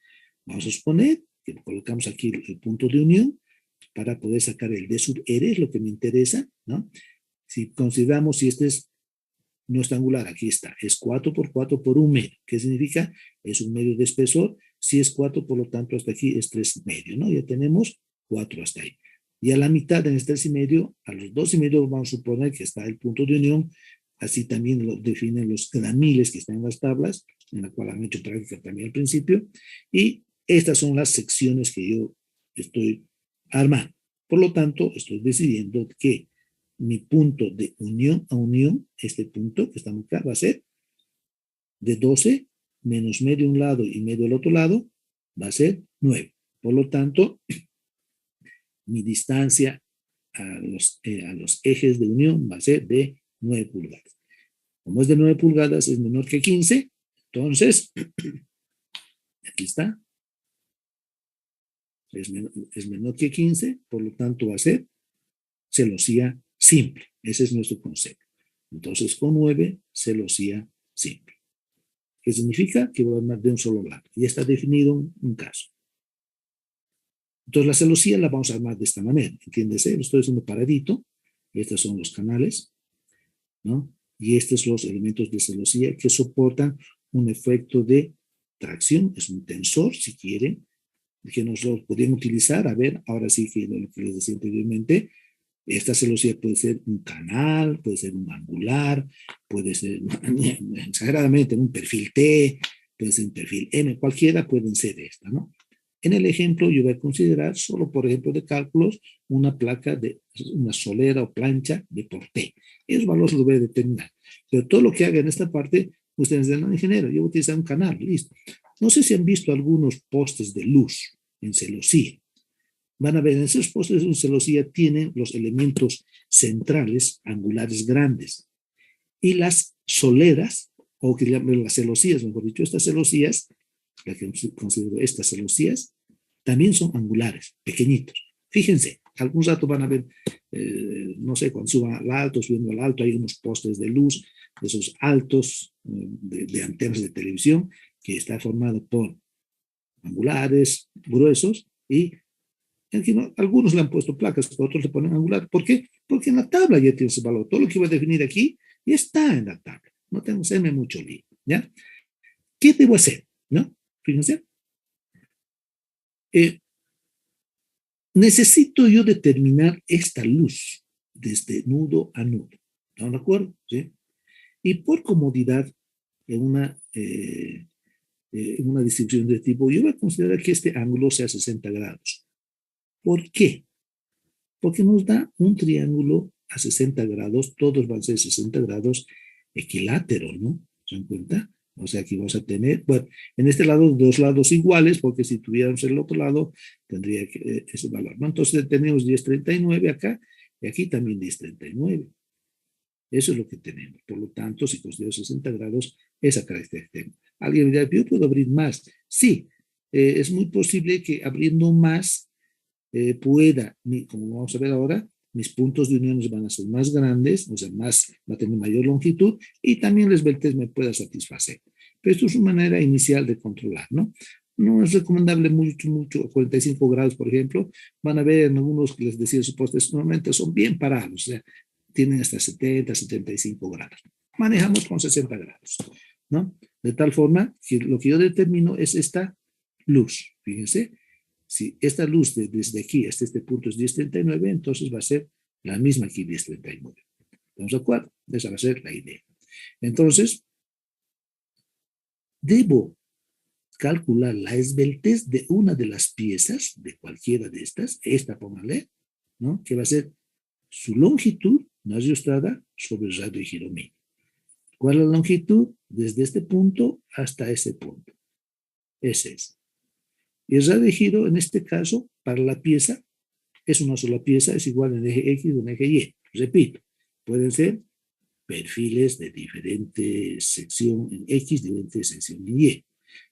Vamos a suponer que colocamos aquí el punto de unión para poder sacar el D sub R, es lo que me interesa, ¿no? Si consideramos si este es nuestro angular, aquí está, es 4 por 4 por 1 medio. ¿Qué significa? Es 1 medio de espesor. Si es 4, por lo tanto, hasta aquí es 3 medio, ¿no? Ya tenemos 4 hasta ahí. Y a la mitad, en este 3 y medio, a los 2 y medio vamos a suponer que está el punto de unión. Así también lo definen los gramiles que están en las tablas, en la cual han hecho práctica también al principio. Y estas son las secciones que yo estoy armando. Por lo tanto, estoy decidiendo que mi punto de unión a unión, este punto que estamos acá, va a ser de 12 menos medio un lado y medio del otro lado, va a ser 9. Por lo tanto, mi distancia a los ejes de unión va a ser de 9 pulgadas. Como es de 9 pulgadas, es menor que 15, entonces, aquí está, es menor que 15, por lo tanto va a ser celosía simple. Ese es nuestro concepto. Entonces, con 9, celosía simple. ¿Qué significa? Que va a armar de un solo lado. Ya está definido un caso. Entonces, la celosía la vamos a armar de esta manera. ¿Entiendes? Lo estoy haciendo paradito. Estos son los canales, ¿no? Y estos son los elementos de celosía que soportan un efecto de tracción, es un tensor, si quieren, que nosotros podemos utilizar. A ver, ahora sí que lo que les decía anteriormente, esta celosía puede ser un canal, puede ser un angular, puede ser exageradamente un perfil T, puede ser un perfil M, cualquiera pueden ser esta, ¿no? En el ejemplo yo voy a considerar solo, por ejemplo, de cálculos, una placa de una solera o plancha de por T. Esos valores los voy a determinar. Pero todo lo que haga en esta parte, ustedes dirán, ingeniero, yo voy a utilizar un canal, listo. No sé si han visto algunos postes de luz en celosía. Van a ver, en esos postes de celosía tienen los elementos centrales angulares grandes. Y las soleras, o que llaman las celosías, mejor dicho, estas celosías, la que considero estas celosías, también son angulares, pequeñitos. Fíjense, algún rato van a ver, no sé, cuando suban al alto, subiendo al alto, hay unos postes de luz, de esos altos de antenas de televisión, que está formado por angulares gruesos y aquí no, algunos le han puesto placas, otros le ponen angular. ¿Por qué? Porque en la tabla ya tiene ese valor. Todo lo que voy a definir aquí ya está en la tabla. No tengo que hacerme mucho lío, ¿ya? ¿Qué debo hacer? ¿No? Fíjense. Necesito yo determinar esta luz desde nudo a nudo. ¿Están de acuerdo? ¿Sí? Y por comodidad, en una distribución de tipo, yo voy a considerar que este ángulo sea 60 grados. ¿Por qué? Porque nos da un triángulo a 60 grados, todos van a ser 60 grados equiláteros, ¿no? ¿Se dan cuenta? O sea, aquí vamos a tener, bueno, en este lado dos lados iguales, porque si tuviéramos el otro lado, tendría que, ese valor, ¿no? Entonces tenemos 1039 acá, y aquí también 1039. Eso es lo que tenemos. Por lo tanto, si considero 60 grados, esa característica tengo. Alguien dirá, ¿yo puedo abrir más? Sí, es muy posible que abriendo más pueda, como vamos a ver ahora, mis puntos de unión van a ser más grandes, o sea, va a tener mayor longitud y también el esbeltez me pueda satisfacer. Pero esto es una manera inicial de controlar, ¿no? No es recomendable mucho, 45 grados, por ejemplo. Van a ver en algunos que les decía, sus postes normalmente son bien parados, o sea, tienen hasta 70, 75 grados. Manejamos con 60 grados, ¿no? De tal forma que lo que yo determino es esta luz, fíjense. Si esta luz desde aquí hasta este punto es 1039, entonces va a ser la misma aquí 1039. ¿Estamos de acuerdo? Esa va a ser la idea. Entonces, debo calcular la esbeltez de una de las piezas, de cualquiera de estas, esta póngale, ¿no? Que va a ser su longitud no ajustada sobre el radio de giro mínimo. ¿Cuál es la longitud? Desde este punto hasta ese punto. Ese es. Y el radio de giro, en este caso, para la pieza, es una sola pieza, es igual en eje X o en eje Y. Repito, pueden ser perfiles de diferente sección en X, diferente sección en Y.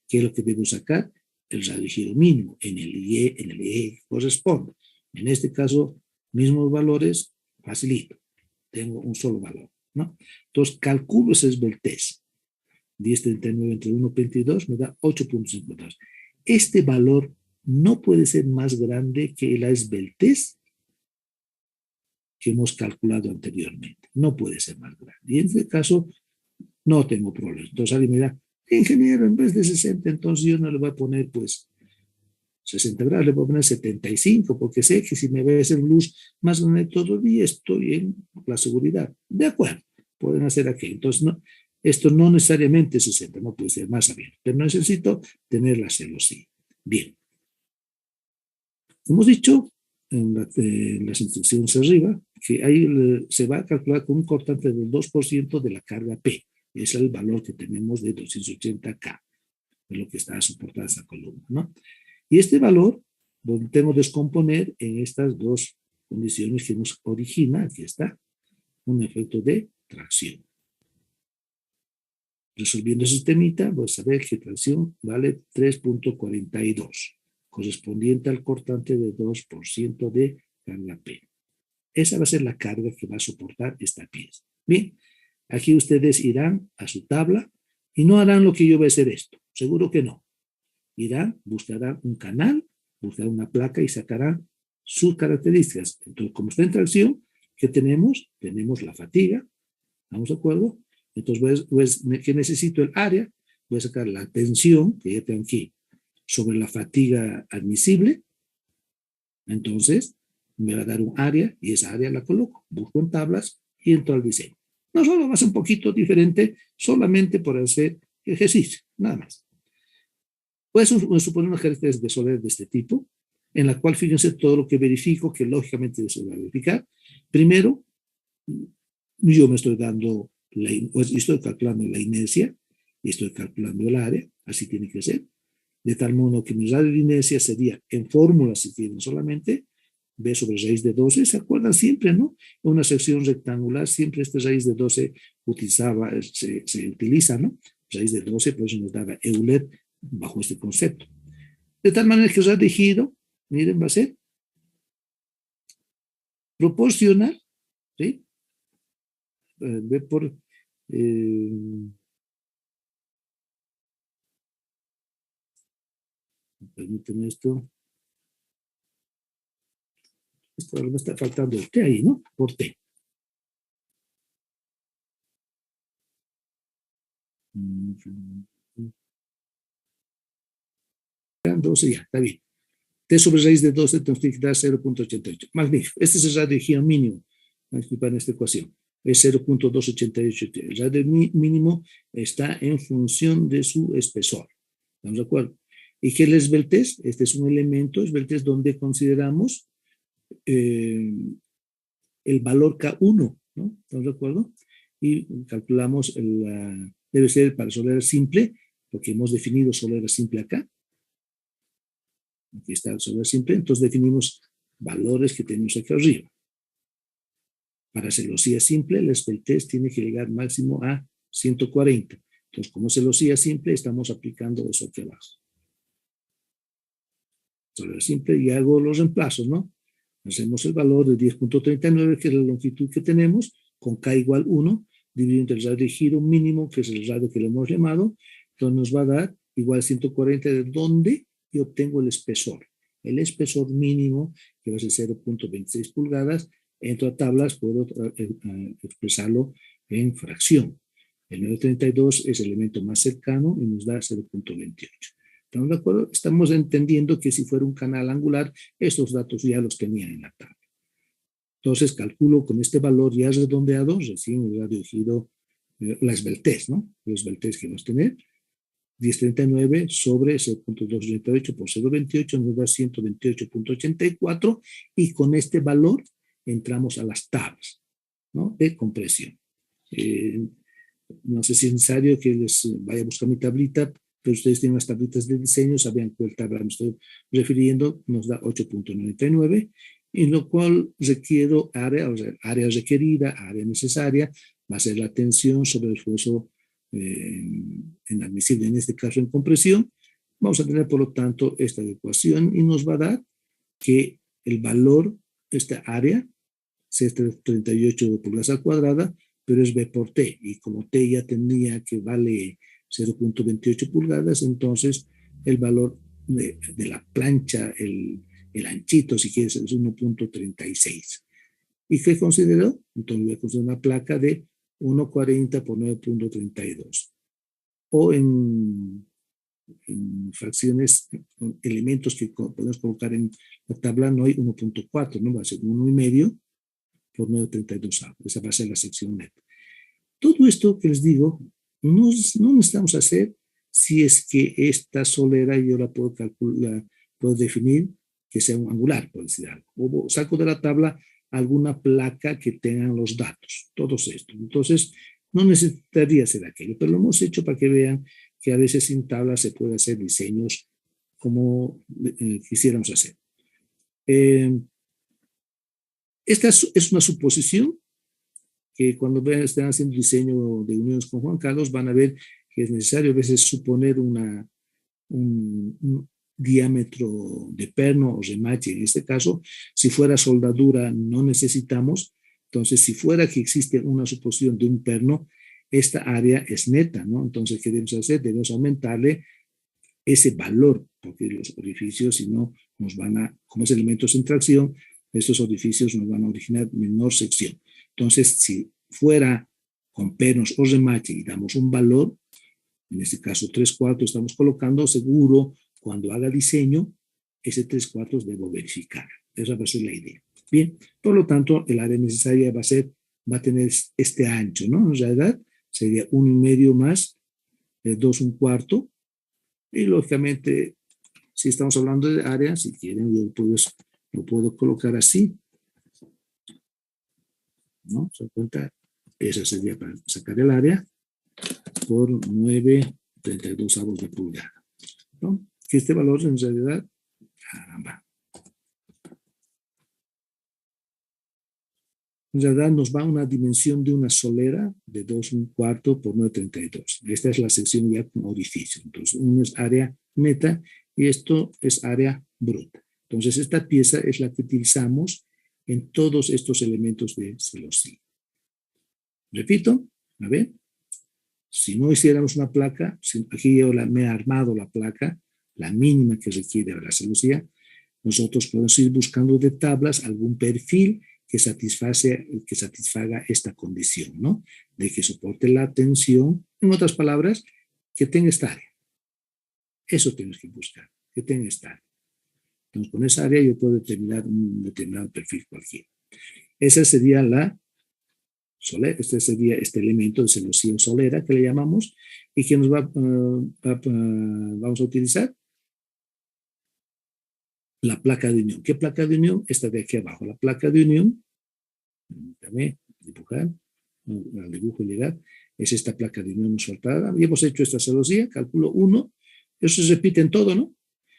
¿Qué es lo que debo sacar? El radio de giro mínimo en el Y, en el eje que corresponde. En este caso, mismos valores, facilito. Tengo un solo valor, ¿no? Entonces, calculo esa esbeltez. 1039 entre 1.22 me da 8.52. Este valor no puede ser más grande que la esbeltez que hemos calculado anteriormente. No puede ser más grande. Y en este caso, no tengo problemas. Entonces alguien me dirá, ingeniero, en vez de 60, entonces yo no le voy a poner, pues, 60 grados, le voy a poner 75, porque sé que si me va a hacer luz más grande todavía, estoy en la seguridad. De acuerdo, pueden hacer aquí. Entonces, no, esto no necesariamente es 60, no puede ser más abierto, pero necesito tener la celosía. Bien. Hemos dicho en las instrucciones arriba que ahí se va a calcular con un cortante del 2% de la carga P. Es el valor que tenemos de 280K, es lo que está soportada esa columna, ¿no? Y este valor lo tengo que descomponer en estas dos condiciones que nos origina, aquí está, un efecto de tracción. Resolviendo el sistemita, voy a saber que tracción vale 3.42, correspondiente al cortante de 2% de carga P. Esa va a ser la carga que va a soportar esta pieza. Bien, aquí ustedes irán a su tabla y no harán lo que yo voy a hacer esto. Seguro que no. Irán, buscarán un canal, buscarán una placa y sacarán sus características. Entonces, como está en tracción, ¿qué tenemos? Tenemos la fatiga, ¿Estamos de acuerdo? Entonces, ¿qué necesito? El área. Voy a sacar la tensión, que ya tengo aquí, sobre la fatiga admisible. Entonces, me va a dar un área y esa área la coloco. Busco en tablas y entro al diseño. No solo va a ser un poquito diferente, solamente por hacer ejercicio, nada más. Puede suponer una característica de soledad de este tipo, en la cual fíjense todo lo que verifico, que lógicamente se va a verificar. Primero, yo me estoy dando, estoy calculando la inercia y estoy calculando el área, así tiene que ser, de tal modo que mi radio de inercia sería, en fórmula si quieren solamente, B sobre raíz de 12, ¿se acuerdan siempre, no? En una sección rectangular, siempre esta raíz de 12 se utiliza, ¿no? Raíz de 12, por eso nos daba Euler bajo este concepto. De tal manera que el radio de giro, miren, va a ser proporcional, ¿sí? B por... permíteme esto. Esto me está faltando el T ahí, ¿no? Por T. 12 ya, está bien. T sobre raíz de 12 tenemos que dar 0.88. Magnífico. Este es el radio de giro mínimo. Para esta ecuación. Es 0.288. El radio mínimo está en función de su espesor. ¿Estamos de acuerdo? ¿Y qué es el esbeltez? Este es un elemento, esbeltez, donde consideramos el valor K1, ¿no? ¿Estamos de acuerdo? Y calculamos, debe ser para solera simple, porque hemos definido solera simple acá. Aquí está el solera simple, entonces definimos valores que tenemos aquí arriba. Para celosía simple, el esbeltez tiene que llegar máximo a 140. Entonces, como celosía simple, estamos aplicando eso aquí abajo. Solera simple y hago los reemplazos, ¿no? Hacemos el valor de 10.39, que es la longitud que tenemos, con K igual 1, dividido entre el radio de giro mínimo, que es el radio que le hemos llamado, entonces nos va a dar igual 140, de donde yo obtengo el espesor. El espesor mínimo, que va a ser 0.26 pulgadas, entro a tablas, puedo expresarlo en fracción. El 932 es el elemento más cercano y nos da 0.28. ¿Estamos de acuerdo? Estamos entendiendo que si fuera un canal angular, estos datos ya los tenía en la tabla. Entonces calculo con este valor ya redondeado, recién el radio de giro, la esbeltez, ¿no? La esbeltez que vamos a tener. 1039 sobre 0.238 por 0.28 nos da 128.84 y con este valor entramos a las tablas, ¿no? De compresión. No sé si es necesario que les vaya a buscar mi tablita, pero ustedes tienen las tablitas de diseño, sabían cuál tabla me estoy refiriendo, nos da 8.99, en lo cual requiero área, o sea, área requerida, área necesaria, va a ser la tensión sobre el esfuerzo inadmisible, en este caso en compresión. Vamos a tener, por lo tanto, esta ecuación y nos va a dar que el valor, esta área, es 38 pulgadas al cuadrada, pero es B por T, y como T ya tenía que vale 0.28 pulgadas, entonces el valor de la plancha, el anchito, si quieres, es 1.36. ¿Y qué consideró? Entonces voy a considerar una placa de 1.40 por 9.32. O en fracciones, elementos que podemos colocar en la tabla, no hay 1.4, ¿no? Va a ser 1.5 por 9.32. Esa va a ser la sección neta. Todo esto que les digo, no necesitamos hacer si es que esta solera yo la puedo calcular, puedo definir que sea un angular, por decir algo. O saco de la tabla alguna placa que tengan los datos, todos estos. Entonces, no necesitaría hacer aquello, pero lo hemos hecho para que vean que a veces sin tabla se puede hacer diseños como quisiéramos hacer. Esta es una suposición que cuando estén haciendo diseño de uniones con Juan Carlos van a ver que es necesario a veces suponer un diámetro de perno o remache. En este caso, si fuera soldadura no necesitamos. Entonces, si fuera que existe una suposición de un perno, esta área es neta, ¿no? Entonces, ¿qué debemos hacer? Debemos aumentarle ese valor, porque los orificios, si no, nos van a, como es elementos en tracción, estos orificios nos van a originar menor sección. Entonces, si fuera con pernos o remache y damos un valor, en este caso 3/4 estamos colocando, seguro cuando haga diseño, ese 3/4 debo verificar. Esa va a ser la idea. Bien, por lo tanto, el área necesaria va a tener este ancho, ¿no? En realidad sería 1,5 más 2/4. Y lógicamente, si estamos hablando de área, si quieren, yo lo puedo colocar así, ¿no? ¿Se dan cuenta? Esa sería para sacar el área por 9,32 de pulgada, ¿no? Que este valor en realidad, caramba, en realidad nos va a una dimensión de una solera de 2/4 por 9,32. Esta es la sección ya con orificio. Entonces, uno es área neta y esto es área bruta. Entonces, esta pieza es la que utilizamos en todos estos elementos de celosía. Repito, a ver, si no hiciéramos una placa, aquí yo me he armado la placa, la mínima que requiere la celosía, nosotros podemos ir buscando de tablas algún perfil que satisfaga esta condición, ¿no? De que soporte la tensión, en otras palabras, que tenga esta área. Eso tenemos que buscar, que tenga esta área. Entonces, con esa área yo puedo determinar un determinado perfil cualquiera. Esa sería la solera, este sería este elemento de celosía solera que le llamamos y que nos vamos a utilizar la placa de unión. ¿Qué placa de unión? Esta de aquí abajo. La placa de unión, permítame dibujar, al dibujo llegar, es esta placa de unión soltada. Y hemos hecho esta celosía, cálculo 1. Eso se repite en todo, ¿no?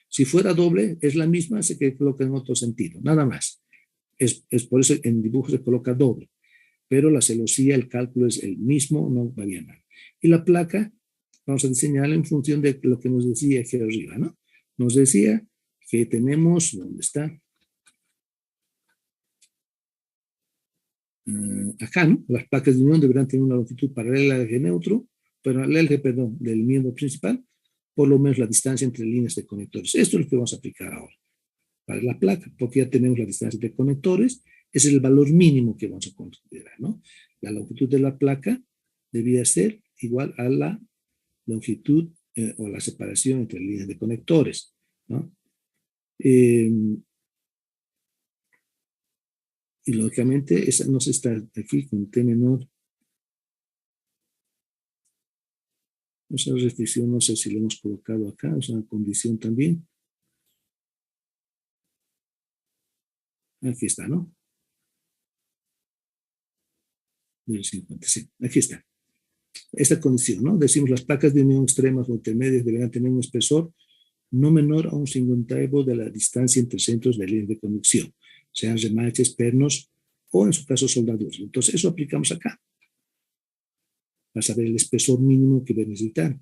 Si fuera doble, es la misma, se coloca en otro sentido, nada más. Es por eso en dibujo se coloca doble. Pero la celosía, el cálculo es el mismo, no varía nada. Y la placa, vamos a diseñarla en función de lo que nos decía aquí arriba, ¿no? Nos decía que tenemos, ¿dónde está? Acá, ¿no? Las placas de unión deberán tener una longitud paralela al eje neutro, perdón, del miembro principal, por lo menos la distancia entre líneas de conectores. Esto es lo que vamos a aplicar ahora para la placa, porque ya tenemos la distancia de conectores, ese es el valor mínimo que vamos a considerar, ¿no? La longitud de la placa debía ser igual a la longitud o la separación entre líneas de conectores, ¿no? Y lógicamente esa no se está aquí con T menor. Esa restricción no sé si la hemos colocado acá, es una condición también. Aquí está, ¿no? Del 50, sí, aquí está. Esta condición, ¿no? Decimos las placas de unión extremas o intermedias deberán tener un espesor no menor a un 50avo de la distancia entre centros de línea de conexión, sean remaches, pernos o en su caso soldaduras. Entonces eso aplicamos acá. Para saber el espesor mínimo que debe necesitar.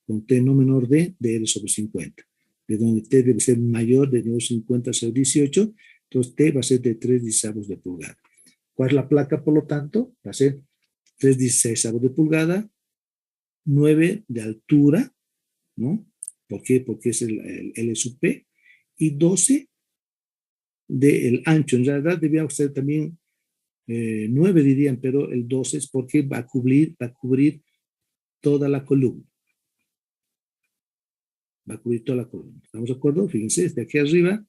Con T no menor de R sobre 50. De donde T debe ser mayor de 950 sobre 18, entonces T va a ser de 3/16 de pulgada. ¿Cuál es la placa, por lo tanto? Va a ser 3/16 de pulgada, 9 de altura, ¿no? ¿Por qué? Porque es el L sub P, y 12 del ancho. En realidad debía ser también 9 dirían, pero el 12 es porque va a cubrir toda la columna. Va a cubrir toda la columna. ¿Estamos de acuerdo? Fíjense, desde aquí arriba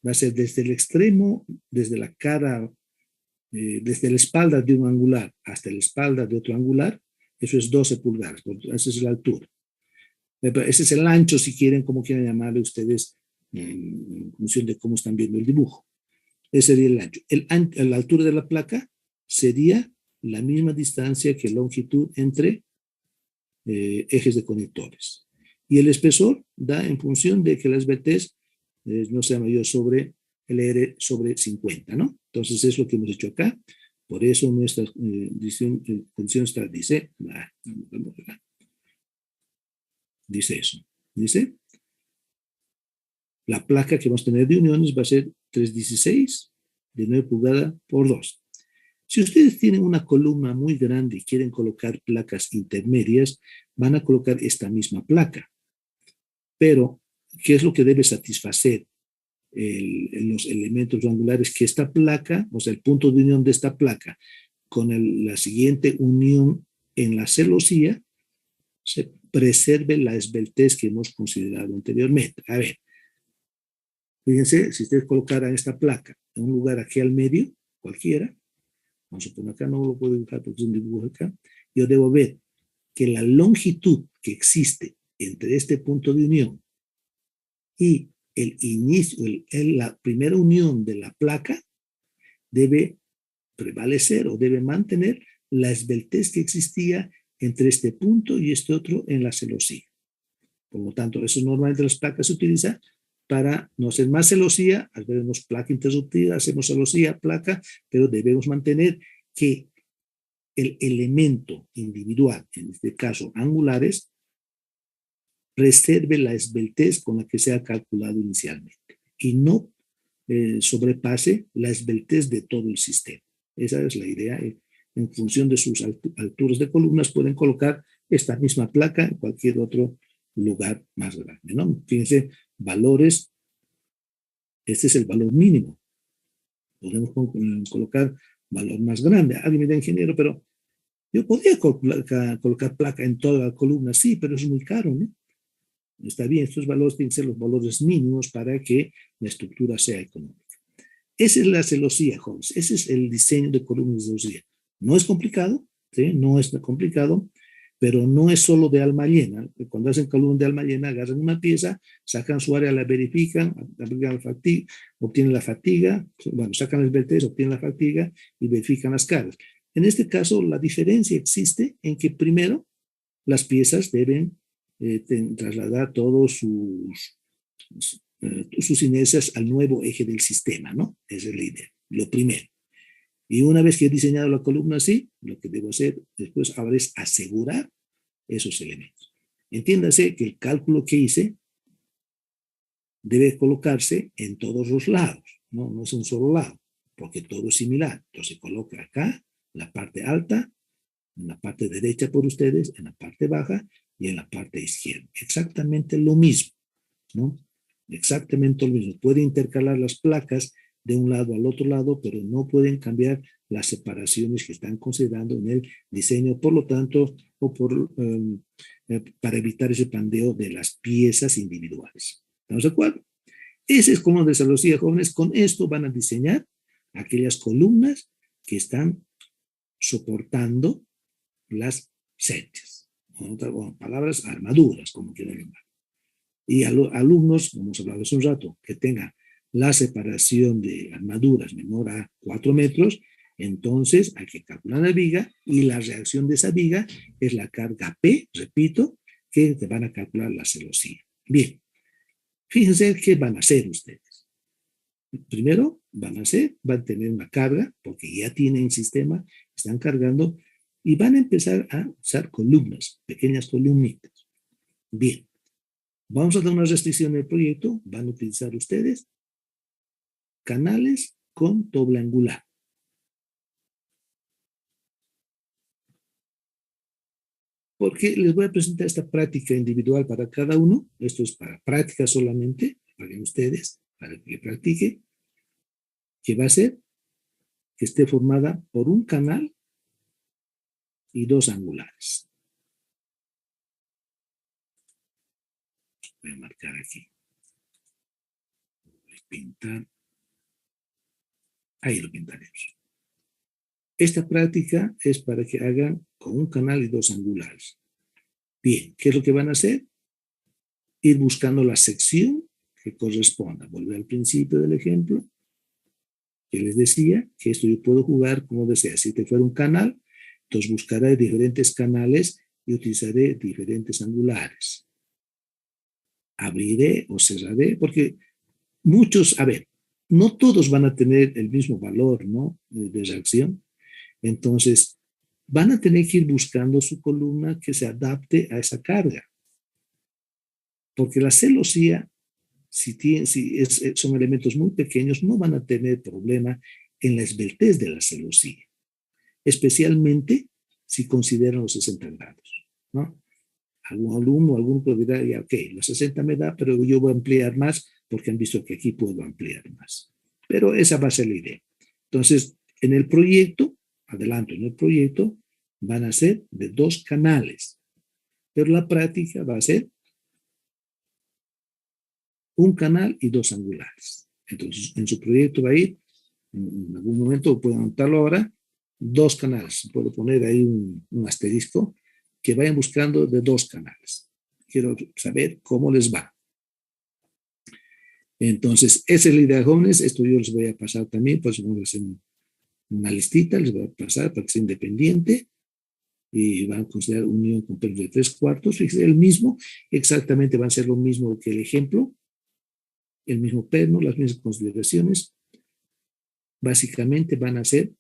va a ser desde el extremo, desde la cara, desde la espalda de un angular hasta la espalda de otro angular, eso es 12 pulgadas, esa es la altura. Ese es el ancho, si quieren, como quieran llamarle ustedes, en función de cómo están viendo el dibujo. Ese sería el ancho. La altura de la placa sería la misma distancia que longitud entre ejes de conectores. Y el espesor da en función de que las VTs no sea mayor sobre el R sobre 50, ¿no? Entonces es lo que hemos hecho acá. Por eso nuestra condición está, dice eso. Dice, la placa que vamos a tener de uniones va a ser 3/16 de 9 pulgadas por 2. Si ustedes tienen una columna muy grande y quieren colocar placas intermedias, van a colocar esta misma placa. Pero, ¿qué es lo que debe satisfacer los elementos angulares? Que esta placa, o sea, el punto de unión de esta placa con la siguiente unión en la celosía, se preserve la esbeltez que hemos considerado anteriormente. A ver, fíjense, si ustedes colocaran esta placa en un lugar aquí al medio, cualquiera, vamos a poner acá, no lo puedo dibujar porque es un dibujo acá, yo debo ver que la longitud que existe entre este punto de unión y el inicio, la primera unión de la placa debe prevalecer o debe mantener la esbeltez que existía entre este punto y este otro en la celosía. Por lo tanto, eso normalmente las placas se utilizan para no hacer más celosía, hacemos placa interruptiva, hacemos celosía, placa, pero debemos mantener que el elemento individual, en este caso angulares, preserve la esbeltez con la que se ha calculado inicialmente y no sobrepase la esbeltez de todo el sistema. Esa es la idea. En función de sus alturas de columnas pueden colocar esta misma placa en cualquier otro lugar más grande, ¿no? Fíjense, valores, este es el valor mínimo. Podemos colocar valor más grande. Alguien me da ingeniero, pero yo podría colocar placa en toda la columna, sí, pero es muy caro, ¿no? Está bien, estos valores tienen que ser los valores mínimos para que la estructura sea económica. Esa es la celosía, jóvenes. Ese es el diseño de columnas de celosía. No es complicado, ¿sí? No es complicado, pero no es solo de alma llena. Cuando hacen columna de alma llena, agarran una pieza, sacan su área, la verifican, aplican la fatiga, obtienen la fatiga, bueno, sacan el esbeltez, obtienen la fatiga y verifican las cargas. En este caso, la diferencia existe en que primero las piezas deben trasladar todos sus inercias al nuevo eje del sistema, ¿no? Esa es la idea, lo primero. Y una vez que he diseñado la columna así, lo que debo hacer después ahora es asegurar esos elementos. Entiéndase que el cálculo que hice debe colocarse en todos los lados, ¿no? No es un solo lado, porque todo es similar. Entonces se coloca acá, en la parte alta, en la parte derecha por ustedes, en la parte baja y en la parte izquierda. Exactamente lo mismo, ¿no? Exactamente lo mismo. Puede intercalar las placas de un lado al otro lado, pero no pueden cambiar las separaciones que están considerando en el diseño, por lo tanto, o para evitar ese pandeo de las piezas individuales. ¿Estamos de acuerdo? Ese es como de celosía, jóvenes. Con esto van a diseñar aquellas columnas que están soportando las setias, o palabras, armaduras, como quieran llamar. Y alumnos, como hemos hablado hace un rato, que tengan la separación de armaduras menor a 4 metros, entonces hay que calcular la viga y la reacción de esa viga es la carga P, repito, que te van a calcular la celosía. Bien, fíjense qué van a hacer ustedes. Primero van a tener una carga, porque ya tienen sistema, están cargando, y van a empezar a usar columnas, pequeñas columnitas. Bien, vamos a dar una restricción del proyecto, van a utilizar ustedes canales con doble angular. Porque les voy a presentar esta práctica individual para cada uno. Esto es para práctica solamente, para ustedes, para que practiquen, que va a ser que esté formada por un canal y 2 angulares. Voy a marcar aquí. Voy a pintar. Ahí lo pintaremos. Esta práctica es para que hagan con un canal y 2 angulares. Bien, ¿qué es lo que van a hacer? Ir buscando la sección que corresponda. Volver al principio del ejemplo, que les decía que esto yo puedo jugar como desea. Si te fuera un canal, entonces buscaré diferentes canales y utilizaré diferentes angulares. Abriré o cerraré, porque muchos, a ver, no todos van a tener el mismo valor, ¿no?, de reacción. Entonces, van a tener que ir buscando su columna que se adapte a esa carga. Porque la celosía, son elementos muy pequeños, no van a tener problema en la esbeltez de la celosía. Especialmente si consideran los 60 grados, ¿no? Algún alumno, algún dirá, ya, ok, los 60 me da, pero yo voy a ampliar más porque han visto que aquí puedo ampliar más. Pero esa va a ser la idea. Entonces, en el proyecto, adelanto en el proyecto, van a ser de 2 canales, pero la práctica va a ser un canal y 2 angulares. Entonces, en su proyecto va a ir, en algún momento pueden anotarlo ahora, 2 canales. Puedo poner ahí un asterisco que vayan buscando de 2 canales. Quiero saber cómo les va. Entonces, esa es la idea, jóvenes. Esto yo les voy a pasar también, pues vamos a hacer una listita, les voy a pasar para que sea independiente y van a considerar unión con pernos de 3/4. Fíjense, el mismo, exactamente van a ser lo mismo que el ejemplo, el mismo perno, las mismas consideraciones. Básicamente van a ser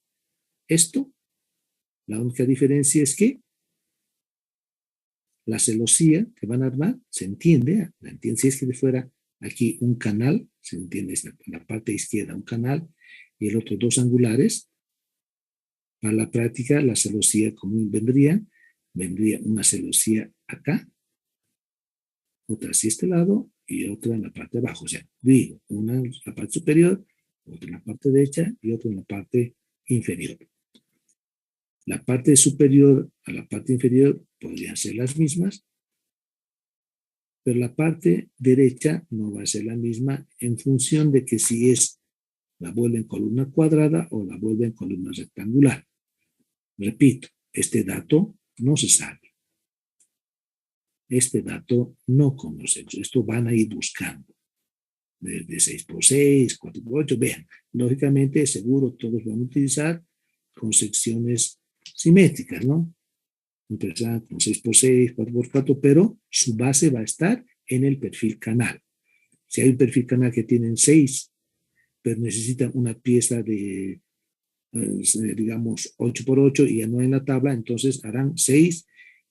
esto. La única diferencia es que la celosía que van a armar se entiende, si es que de fuera aquí un canal, se entiende en la parte izquierda un canal y el otro 2 angulares. Para la práctica, la celosía común vendría una celosía acá, otra hacia este lado y otra en la parte de abajo. O sea, digo, una en la parte superior, otra en la parte derecha y otra en la parte inferior. La parte superior a la parte inferior podrían ser las mismas, pero la parte derecha no va a ser la misma en función de que si la vuelve en columna cuadrada o la vuelve en columna rectangular. Repito, este dato no se sabe. Este dato no conocemos. Esto van a ir buscando. De 6x6, 4x8, vean. Lógicamente, seguro todos van a utilizar con secciones simétricas, ¿no? Empezar con 6x6, 4x4, pero su base va a estar en el perfil canal. Si hay un perfil canal que tienen 6, pero necesitan una pieza de, digamos, 8x8 y ya no en la tabla, entonces harán 6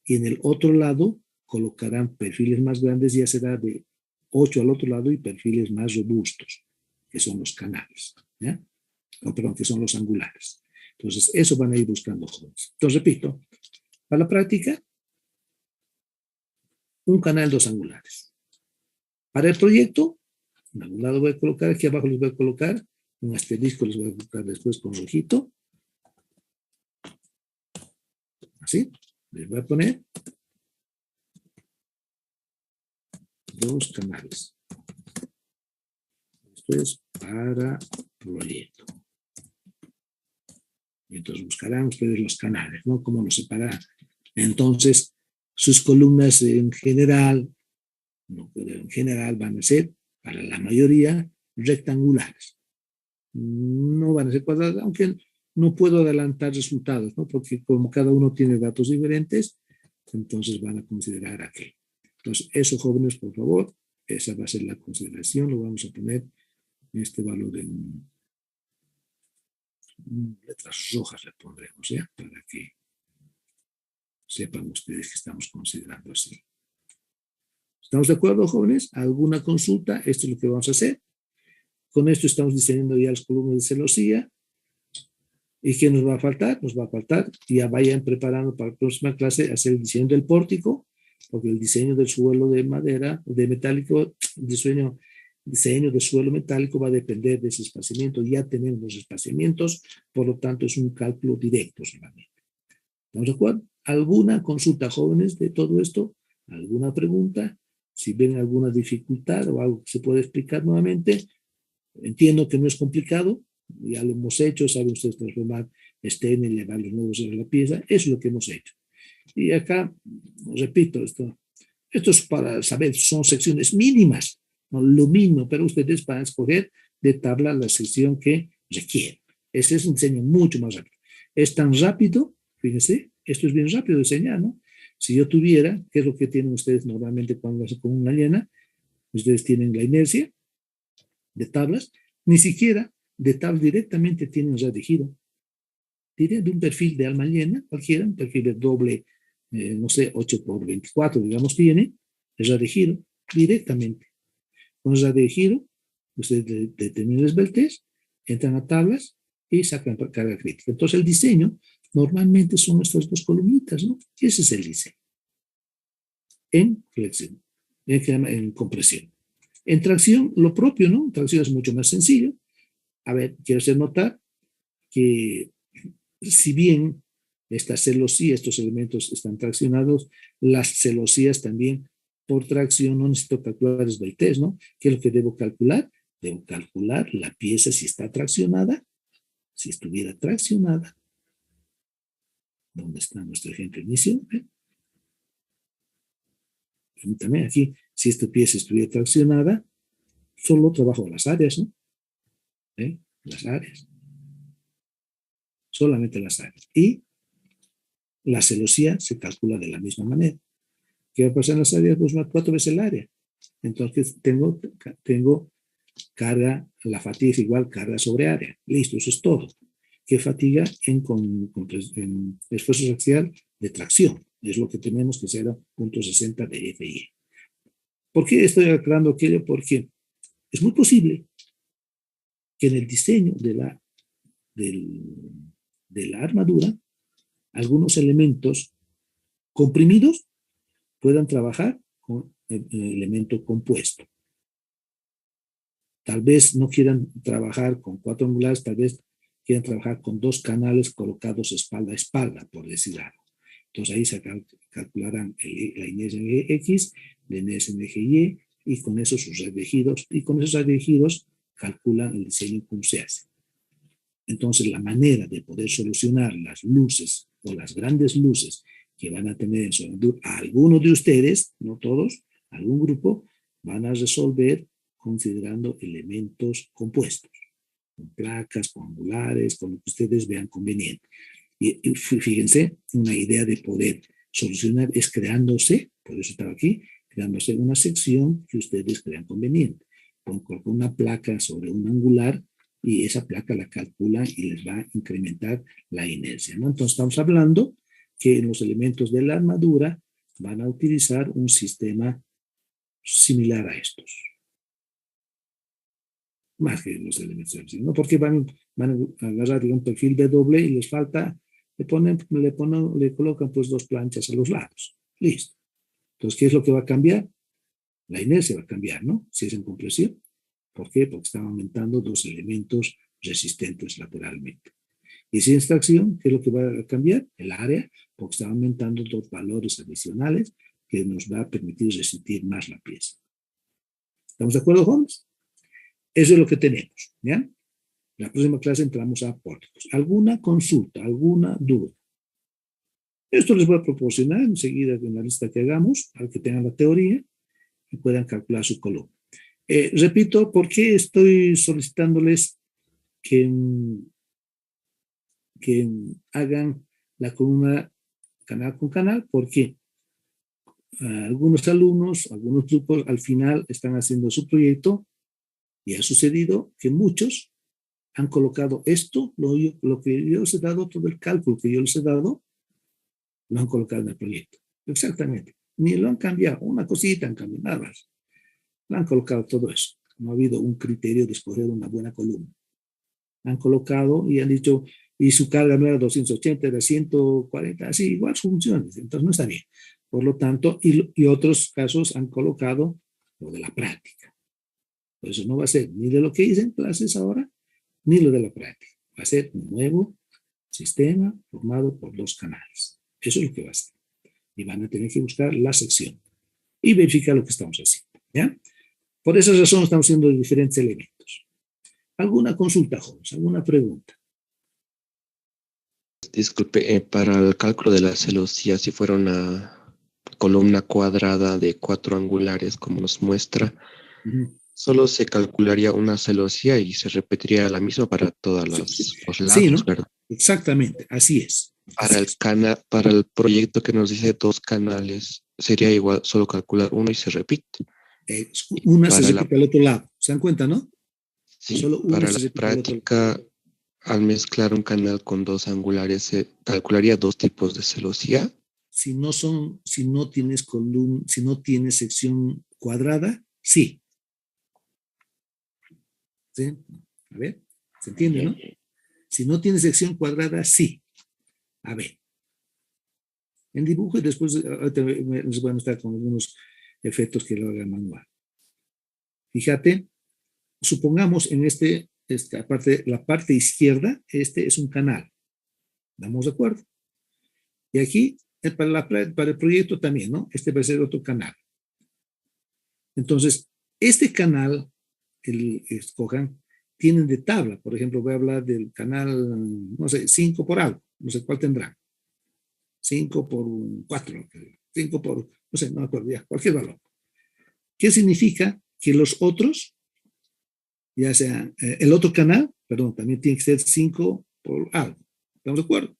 y en el otro lado colocarán perfiles más grandes, ya será de 8 al otro lado y perfiles más robustos, que son los canales, ¿ya? No, perdón, que son los angulares. Entonces, eso van a ir buscando jóvenes. Entonces, repito, para la práctica, un canal, 2 angulares. Para el proyecto, en algún lado voy a colocar, aquí abajo les voy a colocar un asterisco, les voy a colocar después con rojito. Así, les voy a poner 2 canales. Esto es para proyecto. Y entonces buscarán ustedes los canales, ¿no? ¿Cómo los separar? Entonces, sus columnas en general van a ser, para la mayoría, rectangulares. No van a ser cuadradas, aunque no puedo adelantar resultados, ¿no? Porque como cada uno tiene datos diferentes, entonces van a considerar aquel. Entonces, eso, jóvenes, por favor, esa va a ser la consideración, lo vamos a poner en este valor en letras rojas, le pondremos, ¿ya? Para que sepan ustedes que estamos considerando así. ¿Estamos de acuerdo, jóvenes? ¿Alguna consulta? Esto es lo que vamos a hacer. Con esto estamos diseñando ya las columnas de celosía. ¿Y qué nos va a faltar? Nos va a faltar, ya vayan preparando para la próxima clase, hacer el diseño del pórtico, porque el diseño del suelo de madera, de metálico, diseño de suelo metálico va a depender de ese espaciamiento. Ya tenemos los espaciamientos, por lo tanto es un cálculo directo solamente. ¿Estamos de acuerdo? ¿Alguna consulta, jóvenes, de todo esto? ¿Alguna pregunta? Si ven alguna dificultad o algo que se puede explicar nuevamente, entiendo que no es complicado, ya lo hemos hecho, saben ustedes transformar estén y elevar los nuevos a la pieza, eso es lo que hemos hecho. Y acá, repito, esto es para saber, son secciones mínimas, no lo mínimo, pero ustedes van a escoger de tabla la sección que requieren. Ese es un diseño mucho más rápido. Es tan rápido, fíjense, esto es bien rápido de diseñar, ¿no? Si yo tuviera, ¿qué es lo que tienen ustedes normalmente cuando hacen con una llena? Ustedes tienen la inercia de tablas, ni siquiera de tablas directamente tienen ras de giro. Tienen de un perfil de alma llena, cualquiera, un perfil de doble, no sé, 8x24, digamos, tiene ras de giro directamente. Con ras de giro, ustedes determinan el esbeltez, entran a tablas y sacan carga crítica. Entonces, el diseño normalmente son estas 2 columnitas, ¿no? Ese es el diseño. En flexión, en compresión. En tracción, lo propio, ¿no? En tracción es mucho más sencillo. A ver, quiero hacer notar que si bien estas celosías, estos elementos están traccionados, las celosías también por tracción, no necesito calcular esbeltez, ¿no? ¿Qué es lo que debo calcular? Debo calcular la pieza si está traccionada. Si estuviera traccionada, ¿dónde está nuestro ejemplo inicio? Permítame aquí, si esta pieza estuviera traccionada, solo trabajo las áreas, ¿no? Las áreas. Solamente las áreas. Y la celosía se calcula de la misma manera. ¿Qué va a pasar en las áreas? Pues 4 veces el área. Entonces tengo carga, la fatiga es igual carga sobre área. Listo, eso es todo. ¿Qué fatiga? En esfuerzo axial de tracción. Es lo que tenemos que ser 0.60 de FI. ¿Por qué estoy aclarando aquello? Porque es muy posible que en el diseño de la armadura algunos elementos comprimidos puedan trabajar con el elemento compuesto. Tal vez no quieran trabajar con 4 angulares, tal vez quieran trabajar con 2 canales colocados espalda a espalda, por decir algo. Entonces ahí se calcularán la inercia en X, la inercia en eje Y, y con eso sus retejidos, y con esos retejidos calculan el diseño como se hace. Entonces la manera de poder solucionar las luces o las grandes luces que van a tener en su armadura, algunos de ustedes, no todos, algún grupo, van a resolver considerando elementos compuestos, con placas, con angulares, con lo que ustedes vean conveniente. Y fíjense, una idea de poder solucionar es creándose, por eso estaba aquí, creándose una sección que ustedes crean conveniente. Con una placa sobre un angular y esa placa la calculan y les va a incrementar la inercia, ¿no? Entonces estamos hablando que en los elementos de la armadura van a utilizar un sistema similar a estos. Más que los elementos, ¿no? Porque van a agarrar un perfil W y les falta, le colocan pues 2 planchas a los lados. Listo. Entonces, ¿qué es lo que va a cambiar? La inercia va a cambiar, ¿no? Si es en compresión. ¿Por qué? Porque están aumentando 2 elementos resistentes lateralmente. Y si es tracción, ¿qué es lo que va a cambiar? El área, porque está aumentando 2 valores adicionales que nos va a permitir resistir más la pieza. ¿Estamos de acuerdo, Holmes? Eso es lo que tenemos, ¿ya? La próxima clase entramos a pórticos. ¿Alguna consulta, alguna duda? Esto les voy a proporcionar enseguida en la lista que hagamos, para que tengan la teoría y puedan calcular su columna. Repito, ¿por qué estoy solicitándoles que hagan la columna canal con canal? Porque algunos alumnos, algunos grupos al final están haciendo su proyecto y ha sucedido que muchos han colocado esto, lo que yo les he dado, todo el cálculo que yo les he dado, lo han colocado en el proyecto. Exactamente. Ni lo han cambiado, una cosita han cambiado, nada más. Lo han colocado todo eso. No ha habido un criterio de escoger una buena columna. Han colocado y han dicho, y su carga no era 280, era 140, así, igual funciones. Entonces no está bien. Por lo tanto, y otros casos han colocado lo de la práctica. Por eso no va a ser ni de lo que hice en clases ahora, ni lo de la práctica. Va a ser un nuevo sistema formado por 2 canales. Eso es lo que va a ser. Y van a tener que buscar la sección y verificar lo que estamos haciendo. ¿Ya? Por esa razón estamos haciendo diferentes elementos. ¿Alguna consulta, jóvenes? ¿Alguna pregunta? Disculpe, para el cálculo de la celosía, si fuera una columna cuadrada de 4 angulares, como nos muestra, solo se calcularía una celosía y se repetiría la misma para todos los lados, sí, ¿no? ¿verdad? Exactamente, así es. Para el proyecto que nos dice 2 canales, sería igual solo calcular uno y se repite. Una se repite al otro lado. ¿Se dan cuenta, no? Sí, solo para la práctica, al mezclar un canal con 2 angulares, ¿se calcularía 2 tipos de celosía? Si no tienes columna, si no tienes sección cuadrada, sí. ¿Sí? A ver, ¿se entiende, no? Si no tienes sección cuadrada, sí. A ver. En dibujo y después les voy a mostrar con algunos efectos que lo haga manual. Fíjate, supongamos en la parte izquierda, este es un canal. ¿Estamos de acuerdo? Y aquí, para el proyecto también, ¿no? Este va a ser otro canal. Entonces, este canal, escojan, tienen de tabla. Por ejemplo, voy a hablar del canal, no sé, 5 por algo. No sé cuál tendrán. 5 por 4. 5 por, no sé, no me acuerdo ya, cualquier valor. ¿Qué significa? Que los otros, ya sea el otro canal, perdón, también tiene que ser 5 por algo. ¿Estamos de acuerdo?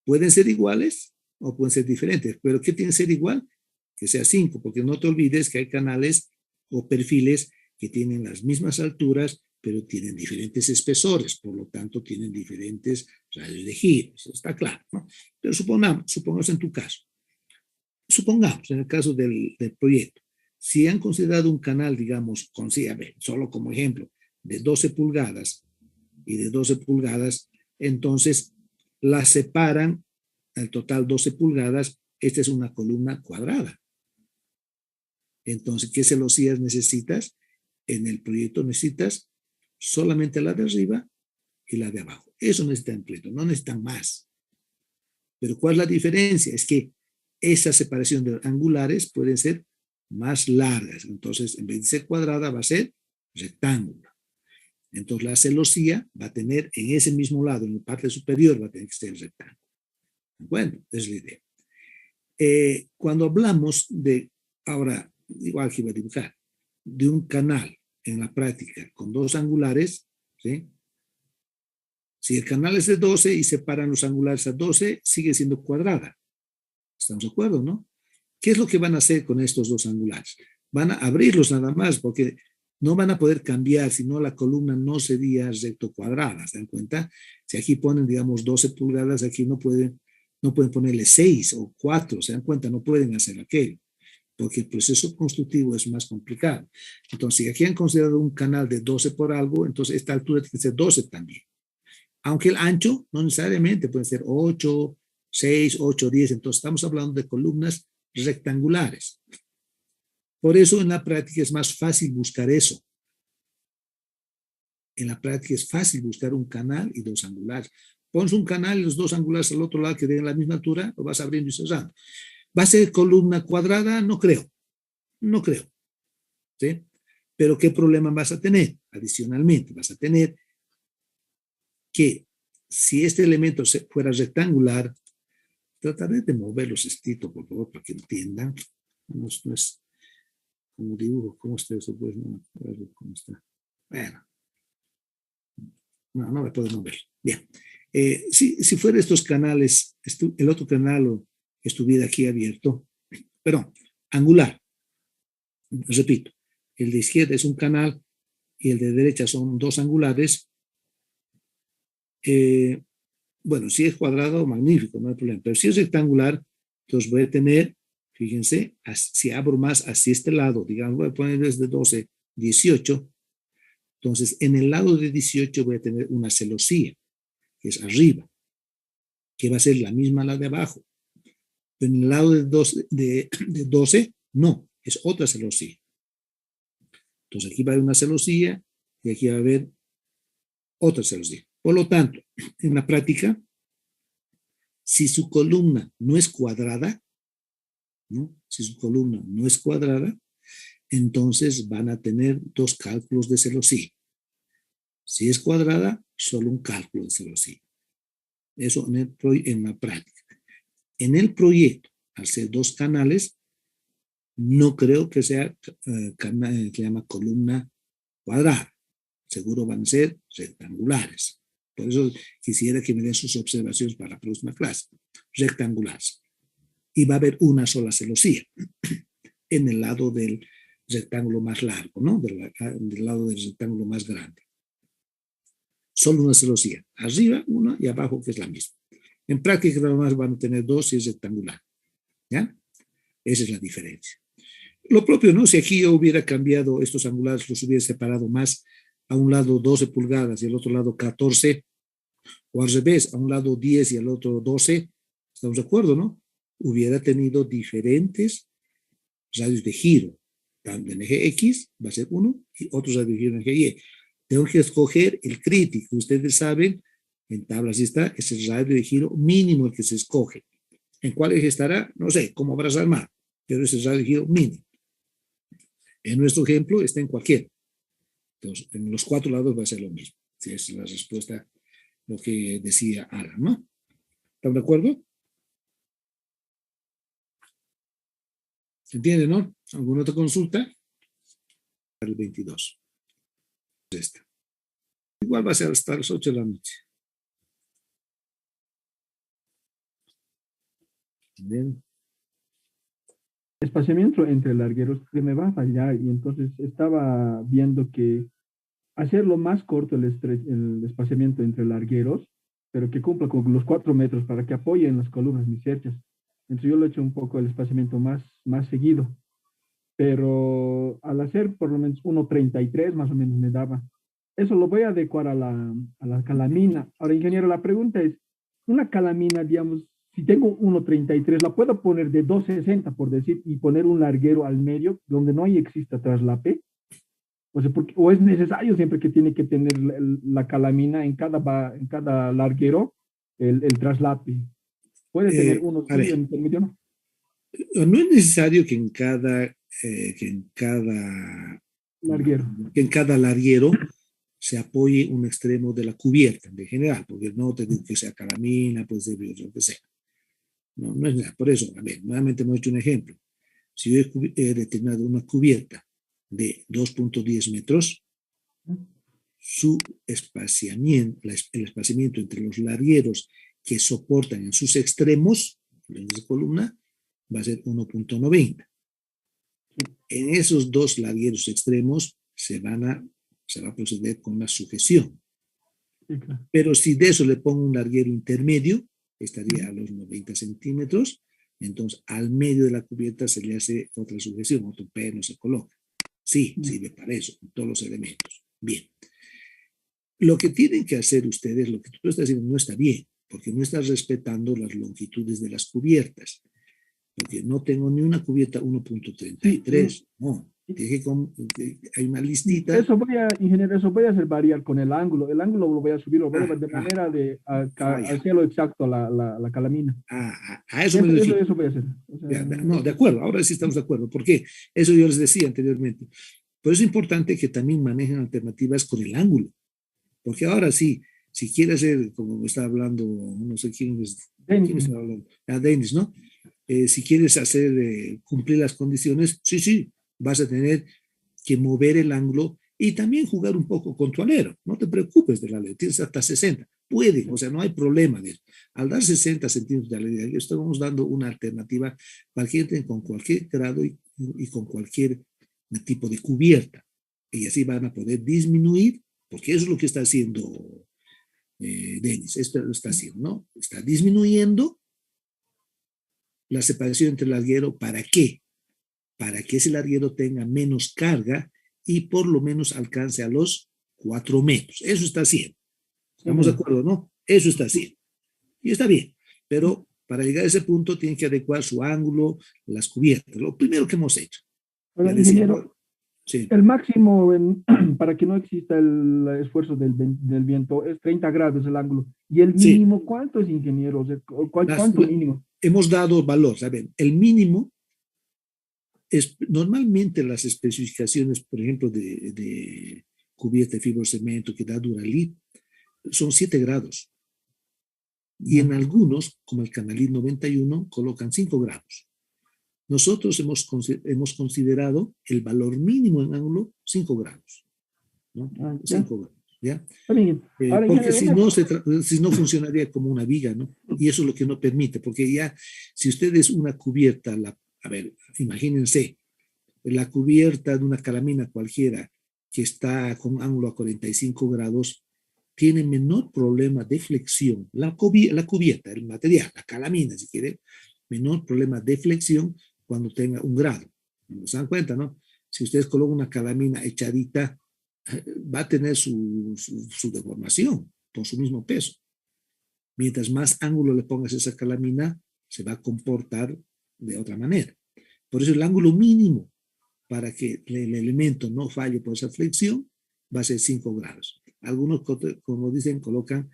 Pueden ser iguales o pueden ser diferentes, pero ¿qué tiene que ser igual? Que sea 5, porque no te olvides que hay canales o perfiles que tienen las mismas alturas, pero tienen diferentes espesores, por lo tanto tienen diferentes radios de giro, eso está claro, ¿no? Pero supongamos en tu caso, supongamos en el caso del proyecto, si han considerado un canal, digamos, solo como ejemplo, de 12 pulgadas y de 12 pulgadas, entonces la separan, al total 12 pulgadas, esta es una columna cuadrada. Entonces, ¿qué celosías necesitas? En el proyecto necesitas solamente la de arriba y la de abajo. Eso necesitan proyecto, no necesitan más. Pero ¿cuál es la diferencia? Es que esa separación de angulares pueden ser más largas. Entonces, en vez de ser cuadrada, va a ser rectángulo. Entonces, la celosía va a tener en ese mismo lado, en la parte superior, va a tener que ser rectángulo. Bueno, es la idea. Cuando hablamos de, ahora, igual que iba a dibujar, de un canal en la práctica con 2 angulares, ¿sí? Si el canal es de 12 y separan los angulares a 12, sigue siendo cuadrada. ¿Estamos de acuerdo, no? ¿Qué es lo que van a hacer con estos 2 angulares? Van a abrirlos nada más, porque no van a poder cambiar, si no la columna no sería recto cuadrada, ¿se dan cuenta? Si aquí ponen, digamos, 12 pulgadas, aquí no pueden ponerle 6 o 4, ¿se dan cuenta? No pueden hacer aquello, porque el proceso constructivo es más complicado. Entonces, si aquí han considerado un canal de 12 por algo, entonces esta altura tiene que ser 12 también. Aunque el ancho no necesariamente puede ser 8, 6, 8, 10, entonces estamos hablando de columnas rectangulares. Por eso en la práctica es más fácil buscar eso. En la práctica es fácil buscar un canal y 2 angulares. Pones un canal y los 2 angulares al otro lado que den la misma altura, lo vas abriendo y cerrando. ¿Va a ser columna cuadrada? No creo. No creo. ¿Sí? Pero ¿qué problema vas a tener? Adicionalmente, vas a tener que si este elemento fuera rectangular, trataré de moverlos escrito, por favor, para que entiendan. No es como dibujo, ¿cómo está eso? Pues no, ¿cómo está? Bueno, no me puedo mover. Bien. Si fuera estos canales, el otro canal estuviera aquí abierto, perdón, angular, repito, el de izquierda es un canal y el de derecha son 2 angulares. Bueno, si es cuadrado, magnífico, no hay problema. Pero si es rectangular, entonces voy a tener, fíjense, si abro más hacia este lado, digamos, voy a poner desde 12, 18. Entonces, en el lado de 18 voy a tener una celosía, que es arriba, que va a ser la misma la de abajo. Pero en el lado de 12, no, es otra celosía. Entonces, aquí va a haber una celosía y aquí va a haber otra celosía. Por lo tanto, en la práctica, si su columna no es cuadrada, ¿no? Si su columna no es cuadrada, entonces van a tener 2 cálculos de celosía. Si es cuadrada, solo un cálculo de celosía. Eso en la práctica. En el proyecto, al ser 2 canales, no creo que sea canal que se llama columna cuadrada. Seguro van a ser rectangulares. Por eso quisiera que me den sus observaciones para la próxima clase. Rectangulares. Y va a haber una sola celosía en el lado del rectángulo más largo, ¿no? Del lado del rectángulo más grande. Solo una celosía. Arriba una y abajo que es la misma. En práctica nada más van a tener 2 y es rectangular. ¿Ya? Esa es la diferencia. Lo propio, ¿no? Si aquí yo hubiera cambiado estos angulares, los hubiera separado más, a un lado 12 pulgadas y al otro lado 14, o al revés, a un lado 10 y al otro 12, ¿estamos de acuerdo, no? Hubiera tenido diferentes radios de giro. Tanto en eje X va a ser 1 y otros radios de giro en eje Y. Tengo que escoger el crítico. Ustedes saben en tablas sí está, es el radio de giro mínimo el que se escoge. ¿En cuál eje estará? No sé, como habrás armado, pero es el radio de giro mínimo. En nuestro ejemplo está en cualquiera. Entonces, en los 4 lados va a ser lo mismo. Si es la respuesta, lo que decía Alan, ¿no? ¿Están de acuerdo? ¿Se entiende, no? ¿Alguna otra consulta? El 22. Esta. Igual va a ser hasta las 8 de la noche. Bien. Espaciamiento entre largueros que me va a fallar y entonces estaba viendo que hacerlo más corto el espaciamiento entre largueros, pero que cumpla con los 4 metros para que apoyen las columnas mis cerchas. Entonces yo lo he hecho un poco el espaciamiento más seguido, pero al hacer por lo menos 1.33 más o menos me daba. Eso lo voy a adecuar a la calamina. Ahora, ingeniero, la pregunta es, una calamina, digamos, si tengo 1.33, ¿la puedo poner de 2.60, por decir, y poner un larguero al medio, donde no exista traslape? O sea, o es necesario siempre que tiene que tener la calamina en cada larguero, el traslape. ¿Puede tener uno sí, en intermedio, no? No es necesario que en cada larguero se apoye un extremo de la cubierta, en general, porque no te digo que sea calamina, puede ser lo que sea. No, no es nada. Por eso, a ver, nuevamente hemos hecho un ejemplo. Si yo he determinado una cubierta de 2.10 metros, su espaciamiento, el espaciamiento entre los largueros que soportan en sus extremos, en esa columna, va a ser 1.90. En esos 2 largueros extremos se va a proceder con la sujeción. Sí, claro. Pero si de eso le pongo un larguero intermedio, estaría a los 90 centímetros, entonces al medio de la cubierta se le hace otra sujeción, otro peno se coloca. Sí, sirve para eso, con todos los elementos. Bien. Lo que tienen que hacer ustedes, lo que tú estás haciendo no está bien, porque no estás respetando las longitudes de las cubiertas. Porque no tengo ni una cubierta 1.33, no. Hay una listita. Ingeniero, eso voy a hacer variar con el ángulo. El ángulo lo voy a subir, lo voy a ver de manera de hacerlo exacto la calamina. A eso me refiero. Eso voy a hacer. O sea, no, de acuerdo, ahora sí estamos de acuerdo. Porque eso yo les decía anteriormente. Pero es importante que también manejen alternativas con el ángulo. Porque ahora sí, si quiere hacer, como me está hablando, no sé quién está hablando, Dennis, ¿no? Si quieres hacer cumplir las condiciones, sí, vas a tener que mover el ángulo y también jugar un poco con tu alero. No te preocupes del alero, tienes hasta 60. Puede, o sea, no hay problema de eso. Al dar 60 centímetros de alero, estamos dando una alternativa para que entren con cualquier grado y con cualquier tipo de cubierta. Y así van a poder disminuir, porque eso es lo que está haciendo Dennis. Esto lo está haciendo, ¿no? Está disminuyendo la separación entre el larguero. ¿Para qué? Para que ese larguero tenga menos carga y por lo menos alcance a los 4 metros. Eso está haciendo. ¿Estamos de acuerdo, no? Eso está haciendo. Y está bien. Pero para llegar a ese punto tienen que adecuar su ángulo, las cubiertas. Lo primero que hemos hecho. Bueno, ingeniero, sí. El máximo para que no exista el esfuerzo del viento es 30 grados el ángulo. ¿Y el mínimo sí. ¿Cuánto es, ingeniero? O sea, ¿cuánto mínimo? Hemos dado valor, ¿saben? El mínimo es normalmente las especificaciones, por ejemplo, de cubierta de fibrocemento que da Duralit, son 7 grados. Y en algunos, como el Canalit 91, colocan 5 grados. Nosotros hemos considerado el valor mínimo en ángulo 5 grados. ¿No? 5 grados. ¿Ya? Porque si no funcionaría como una viga, ¿no? Y eso es lo que no permite, porque ya, si ustedes una cubierta, a ver, imagínense, la cubierta de una calamina cualquiera que está con ángulo a 45 grados, tiene menor problema de flexión. La cubierta, el material, la calamina, si quieren, menor problema de flexión cuando tenga 1 grado. ¿Se dan cuenta, no? Si ustedes colocan una calamina echadita, va a tener su deformación por su mismo peso. Mientras más ángulo le pongas a esa calamina, se va a comportar de otra manera. Por eso el ángulo mínimo para que el elemento no falle por esa flexión va a ser 5 grados. Algunos, como dicen, colocan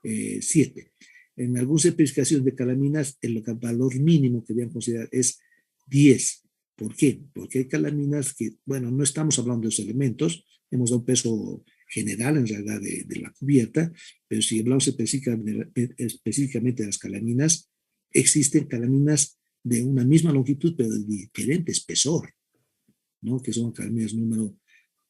7. En algunas especificaciones de calaminas, el valor mínimo que deben considerar es 10. ¿Por qué? Porque hay calaminas que, bueno, no estamos hablando de los elementos, hemos dado un peso general en realidad de la cubierta, pero si hablamos específicamente de las calaminas, existen calaminas de una misma longitud, pero de diferente espesor, ¿no? Que son calaminas número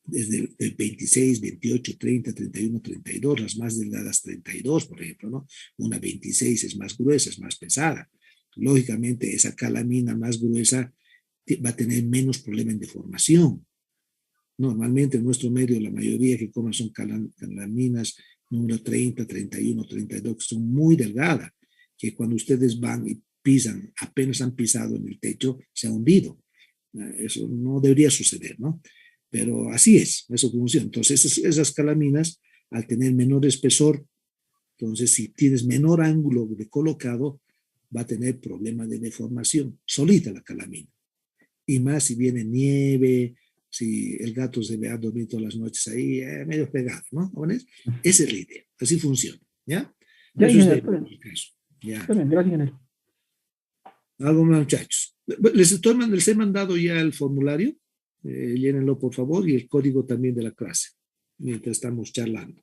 desde el 26, 28, 30, 31, 32, las más delgadas 32, por ejemplo, ¿no? Una 26 es más gruesa, es más pesada. Lógicamente, esa calamina más gruesa va a tener menos problema en deformación. Normalmente en nuestro medio la mayoría que comen son calaminas número 30, 31, 32, que son muy delgadas, que cuando ustedes van y pisan, apenas han pisado en el techo, se ha hundido. Eso no debería suceder, ¿no? Pero así es, eso funciona. Entonces esas calaminas, al tener menor espesor, entonces si tienes menor ángulo de colocado, va a tener problema de deformación, solita la calamina. Y más si viene nieve, si el gato se ve a dormir todas las noches ahí, medio pegado, ¿no? Esa es la idea, así funciona, ¿ya? Ya, Eso es de ingeniero, ya. está bien, gracias, ingeniero. Algo más, muchachos. Les he mandado ya el formulario, llénenlo por favor, y el código también de la clase, mientras estamos charlando.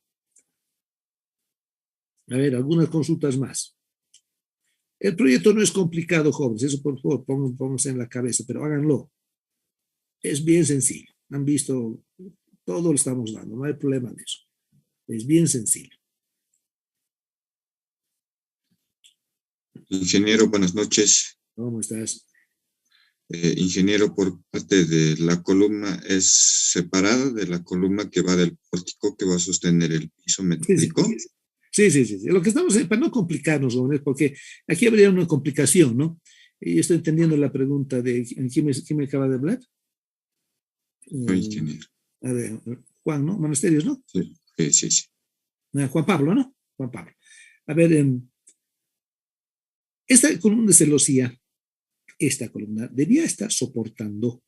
A ver, algunas consultas más. El proyecto no es complicado, jóvenes, eso por favor, pónganse en la cabeza, pero háganlo. Es bien sencillo. Han visto, todo lo estamos dando, no hay problema de eso. Es bien sencillo. Ingeniero, buenas noches. ¿Cómo estás? Ingeniero, por parte de la columna, ¿es separada de la columna que va del pórtico que va a sostener el piso metálico? Sí. Lo que estamos para no complicarnos, jóvenes, porque aquí habría una complicación, ¿no? Y estoy entendiendo la pregunta de ¿quién me acaba de hablar? Ingeniero. A ver, Juan, ¿no? Monasterios, ¿no? Sí. Juan Pablo, ¿no? Juan Pablo. A ver, esta columna de celosía, esta columna debía estar soportando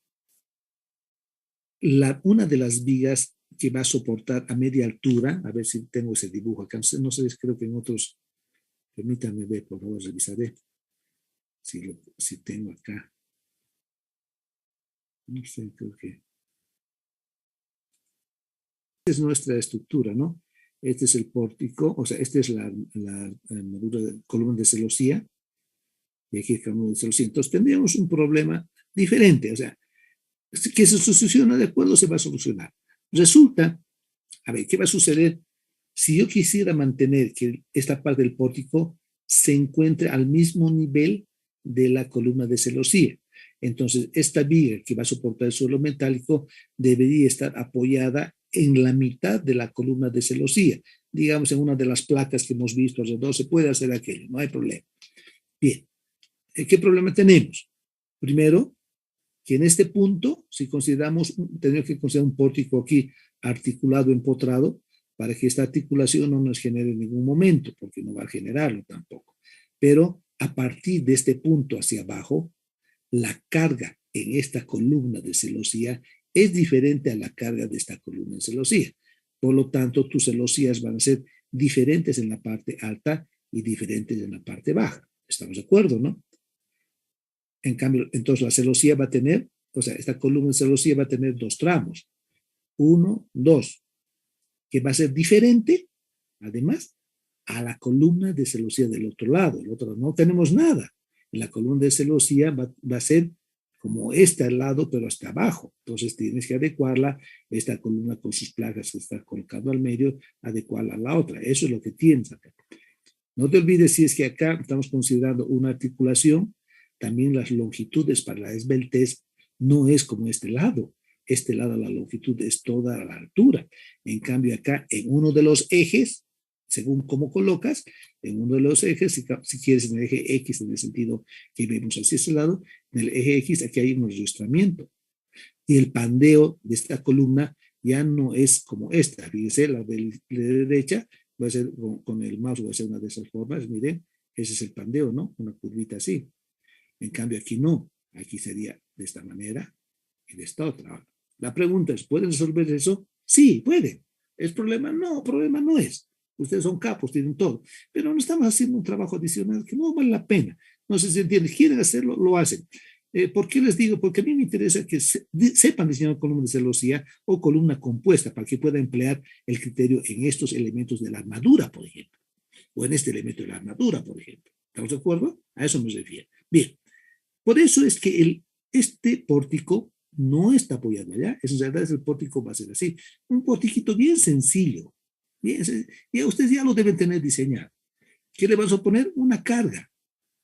una de las vigas que va a soportar a media altura. A ver si tengo ese dibujo acá. No sé, creo que en otros, permítanme ver, por favor, revisaré si tengo acá. No sé, creo que esta es nuestra estructura, ¿no? Este es el pórtico, o sea, esta es la columna de celosía, y aquí el columna de celosía. Entonces tendríamos un problema diferente, o sea, que se soluciona de acuerdo, se va a solucionar. Resulta, a ver, ¿qué va a suceder si yo quisiera mantener que esta parte del pórtico se encuentre al mismo nivel de la columna de celosía? Entonces, esta viga que va a soportar el suelo metálico debería estar apoyada en la mitad de la columna de celosía. Digamos, en una de las placas que hemos visto alrededor, se puede hacer aquello, no hay problema. Bien, ¿qué problema tenemos? Primero, que en este punto, si consideramos, tenemos que considerar un pórtico aquí articulado, empotrado, para que esta articulación no nos genere en ningún momento, porque no va a generarlo tampoco. Pero a partir de este punto hacia abajo, la carga en esta columna de celosía es diferente a la carga de esta columna de celosía. Por lo tanto, tus celosías van a ser diferentes en la parte alta y diferentes en la parte baja. ¿Estamos de acuerdo, no? En cambio, entonces la celosía va a tener, o sea, esta columna de celosía va a tener dos tramos. 1, 2, que va a ser diferente, además, a la columna de celosía del otro lado. El otro no tenemos nada. La columna de celosía va a ser como esta al lado, pero hasta abajo. Entonces tienes que adecuarla, esta columna con sus placas que está colocando al medio, adecuarla a la otra. Eso es lo que tienes acá. No te olvides, si es que acá estamos considerando una articulación, también las longitudes para la esbeltez no es como este lado. Este lado la longitud es toda la altura. En cambio acá en uno de los ejes, según cómo colocas, en uno de los ejes, si quieres en el eje X, en el sentido que vemos hacia ese lado, en el eje X aquí hay un arrastramiento. Y el pandeo de esta columna ya no es como esta. Fíjense, la de la derecha va a ser con el mouse, va a ser una de esas formas. Miren, ese es el pandeo, ¿no? Una curvita así. En cambio aquí no. Aquí sería de esta manera y de esta otra. La pregunta es, ¿pueden resolver eso? Sí, pueden. ¿Es problema? No, problema no es. Ustedes son capos, tienen todo. Pero no estamos haciendo un trabajo adicional que no vale la pena. No sé si se entiende. Quieren hacerlo, lo hacen. ¿Por qué les digo? Porque a mí me interesa que sepan diseñar columna de celosía o columna compuesta para que pueda emplear el criterio en estos elementos de la armadura, por ejemplo. O en este elemento de la armadura, por ejemplo. ¿Estamos de acuerdo? A eso me refiero. Bien. Por eso es que este pórtico no está apoyado allá. En realidad el pórtico va a ser así. Un portiquito bien sencillo. Ya ustedes ya lo deben tener diseñado. ¿Qué le vamos a poner? Una carga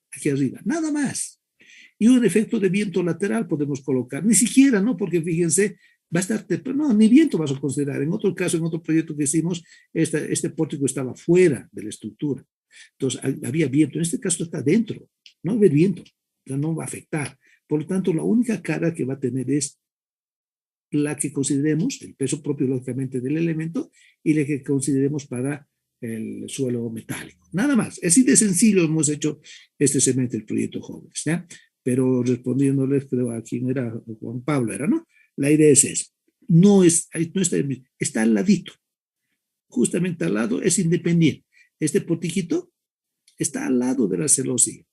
aquí arriba. Nada más. Y un efecto de viento lateral podemos colocar. Ni siquiera, ¿no? Porque fíjense, va a estar, no, ni viento vas a considerar. En otro caso, en otro proyecto que hicimos, este pórtico estaba fuera de la estructura. Entonces, había viento. En este caso está dentro. No va a haber viento. Entonces, no va a afectar. Por lo tanto, la única carga que va a tener es la que consideremos, el peso propio, lógicamente, del elemento, y la que consideremos para el suelo metálico. Nada más. Así de sencillo hemos hecho este segmento del proyecto Jóvenes, ¿ya? Pero respondiéndoles, creo, a quien era, Juan Pablo era, ¿no? La idea es esa. No está al ladito. Justamente al lado, es independiente. Este portiquito está al lado de la celosía.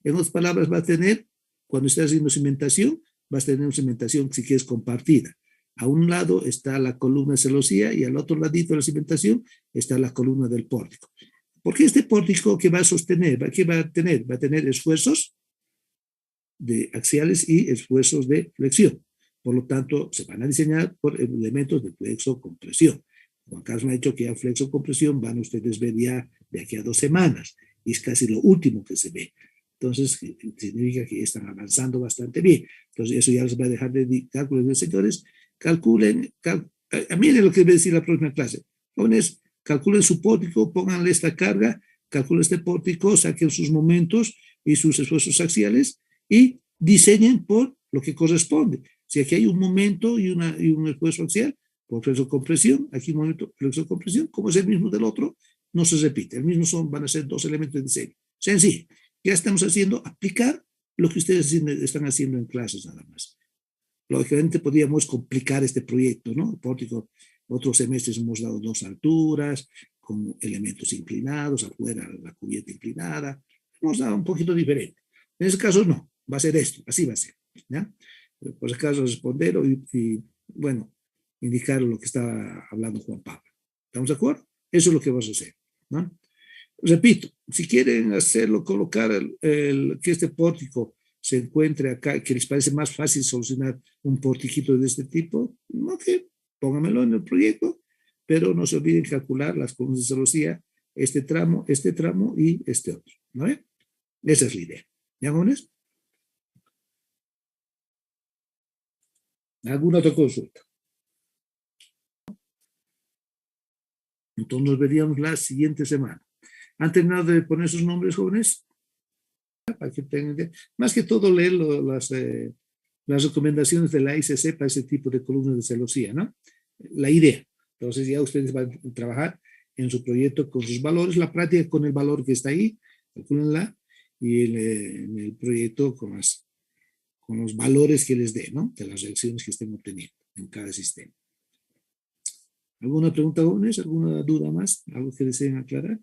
En otras palabras, va a tener, cuando estés haciendo cimentación, vas a tener una cimentación, si quieres, compartida. A un lado está la columna de celosía y al otro ladito de la cimentación está la columna del pórtico. Porque este pórtico que va a sostener, ¿qué va a tener? Va a tener esfuerzos axiales y esfuerzos de flexión. Por lo tanto, se van a diseñar por elementos de flexo-compresión. Juan Carlos me ha dicho que ya flexo-compresión van ustedes a ver ya de aquí a 2 semanas. Y es casi lo último que se ve. Entonces, significa que están avanzando bastante bien. Entonces, eso ya les va a dejar de cálculos, señores. Calculen, miren lo que va a decir la próxima clase. Jóvenes, calculen su pórtico, pónganle esta carga, calculen este pórtico, saquen sus momentos y sus esfuerzos axiales y diseñen por lo que corresponde. Si aquí hay un momento y un esfuerzo axial, por flexo-compresión, aquí un momento flexo-compresión, como es el mismo del otro, no se repite. El mismo van a ser 2 elementos de diseño. Sencillo. Ya estamos haciendo, aplicar lo que ustedes están haciendo en clases nada más. Lógicamente podríamos complicar este proyecto, ¿no? El pórtico, otros semestres hemos dado 2 alturas, con elementos inclinados, afuera la cubierta inclinada. Hemos dado un poquito diferente. En ese caso no, va a ser esto, así va a ser. ¿Ya? Por ese caso responder y bueno, indicar lo que está hablando Juan Pablo. ¿Estamos de acuerdo? Eso es lo que vamos a hacer, ¿no? Repito, si quieren hacerlo, colocar que este pórtico se encuentre acá, que les parece más fácil solucionar un portiquito de este tipo, ok, pónganmelo en el proyecto, pero no se olviden calcular las columnas de celosía, este tramo y este otro, ¿no? Esa es la idea. ¿Ya, jóvenes? ¿Alguna otra consulta? Entonces nos veríamos la siguiente semana. ¿Han terminado de poner sus nombres, jóvenes? Para que tengan, más que todo leer las recomendaciones de la ICC para ese tipo de columnas de celosía, ¿no? La idea. Entonces ya ustedes van a trabajar en su proyecto con sus valores, la práctica con el valor que está ahí, calcúlenla, y en el proyecto con los valores que les dé, ¿no? De las reacciones que estén obteniendo en cada sistema. ¿Alguna pregunta, jóvenes? ¿Alguna duda más? ¿Algo que deseen aclarar?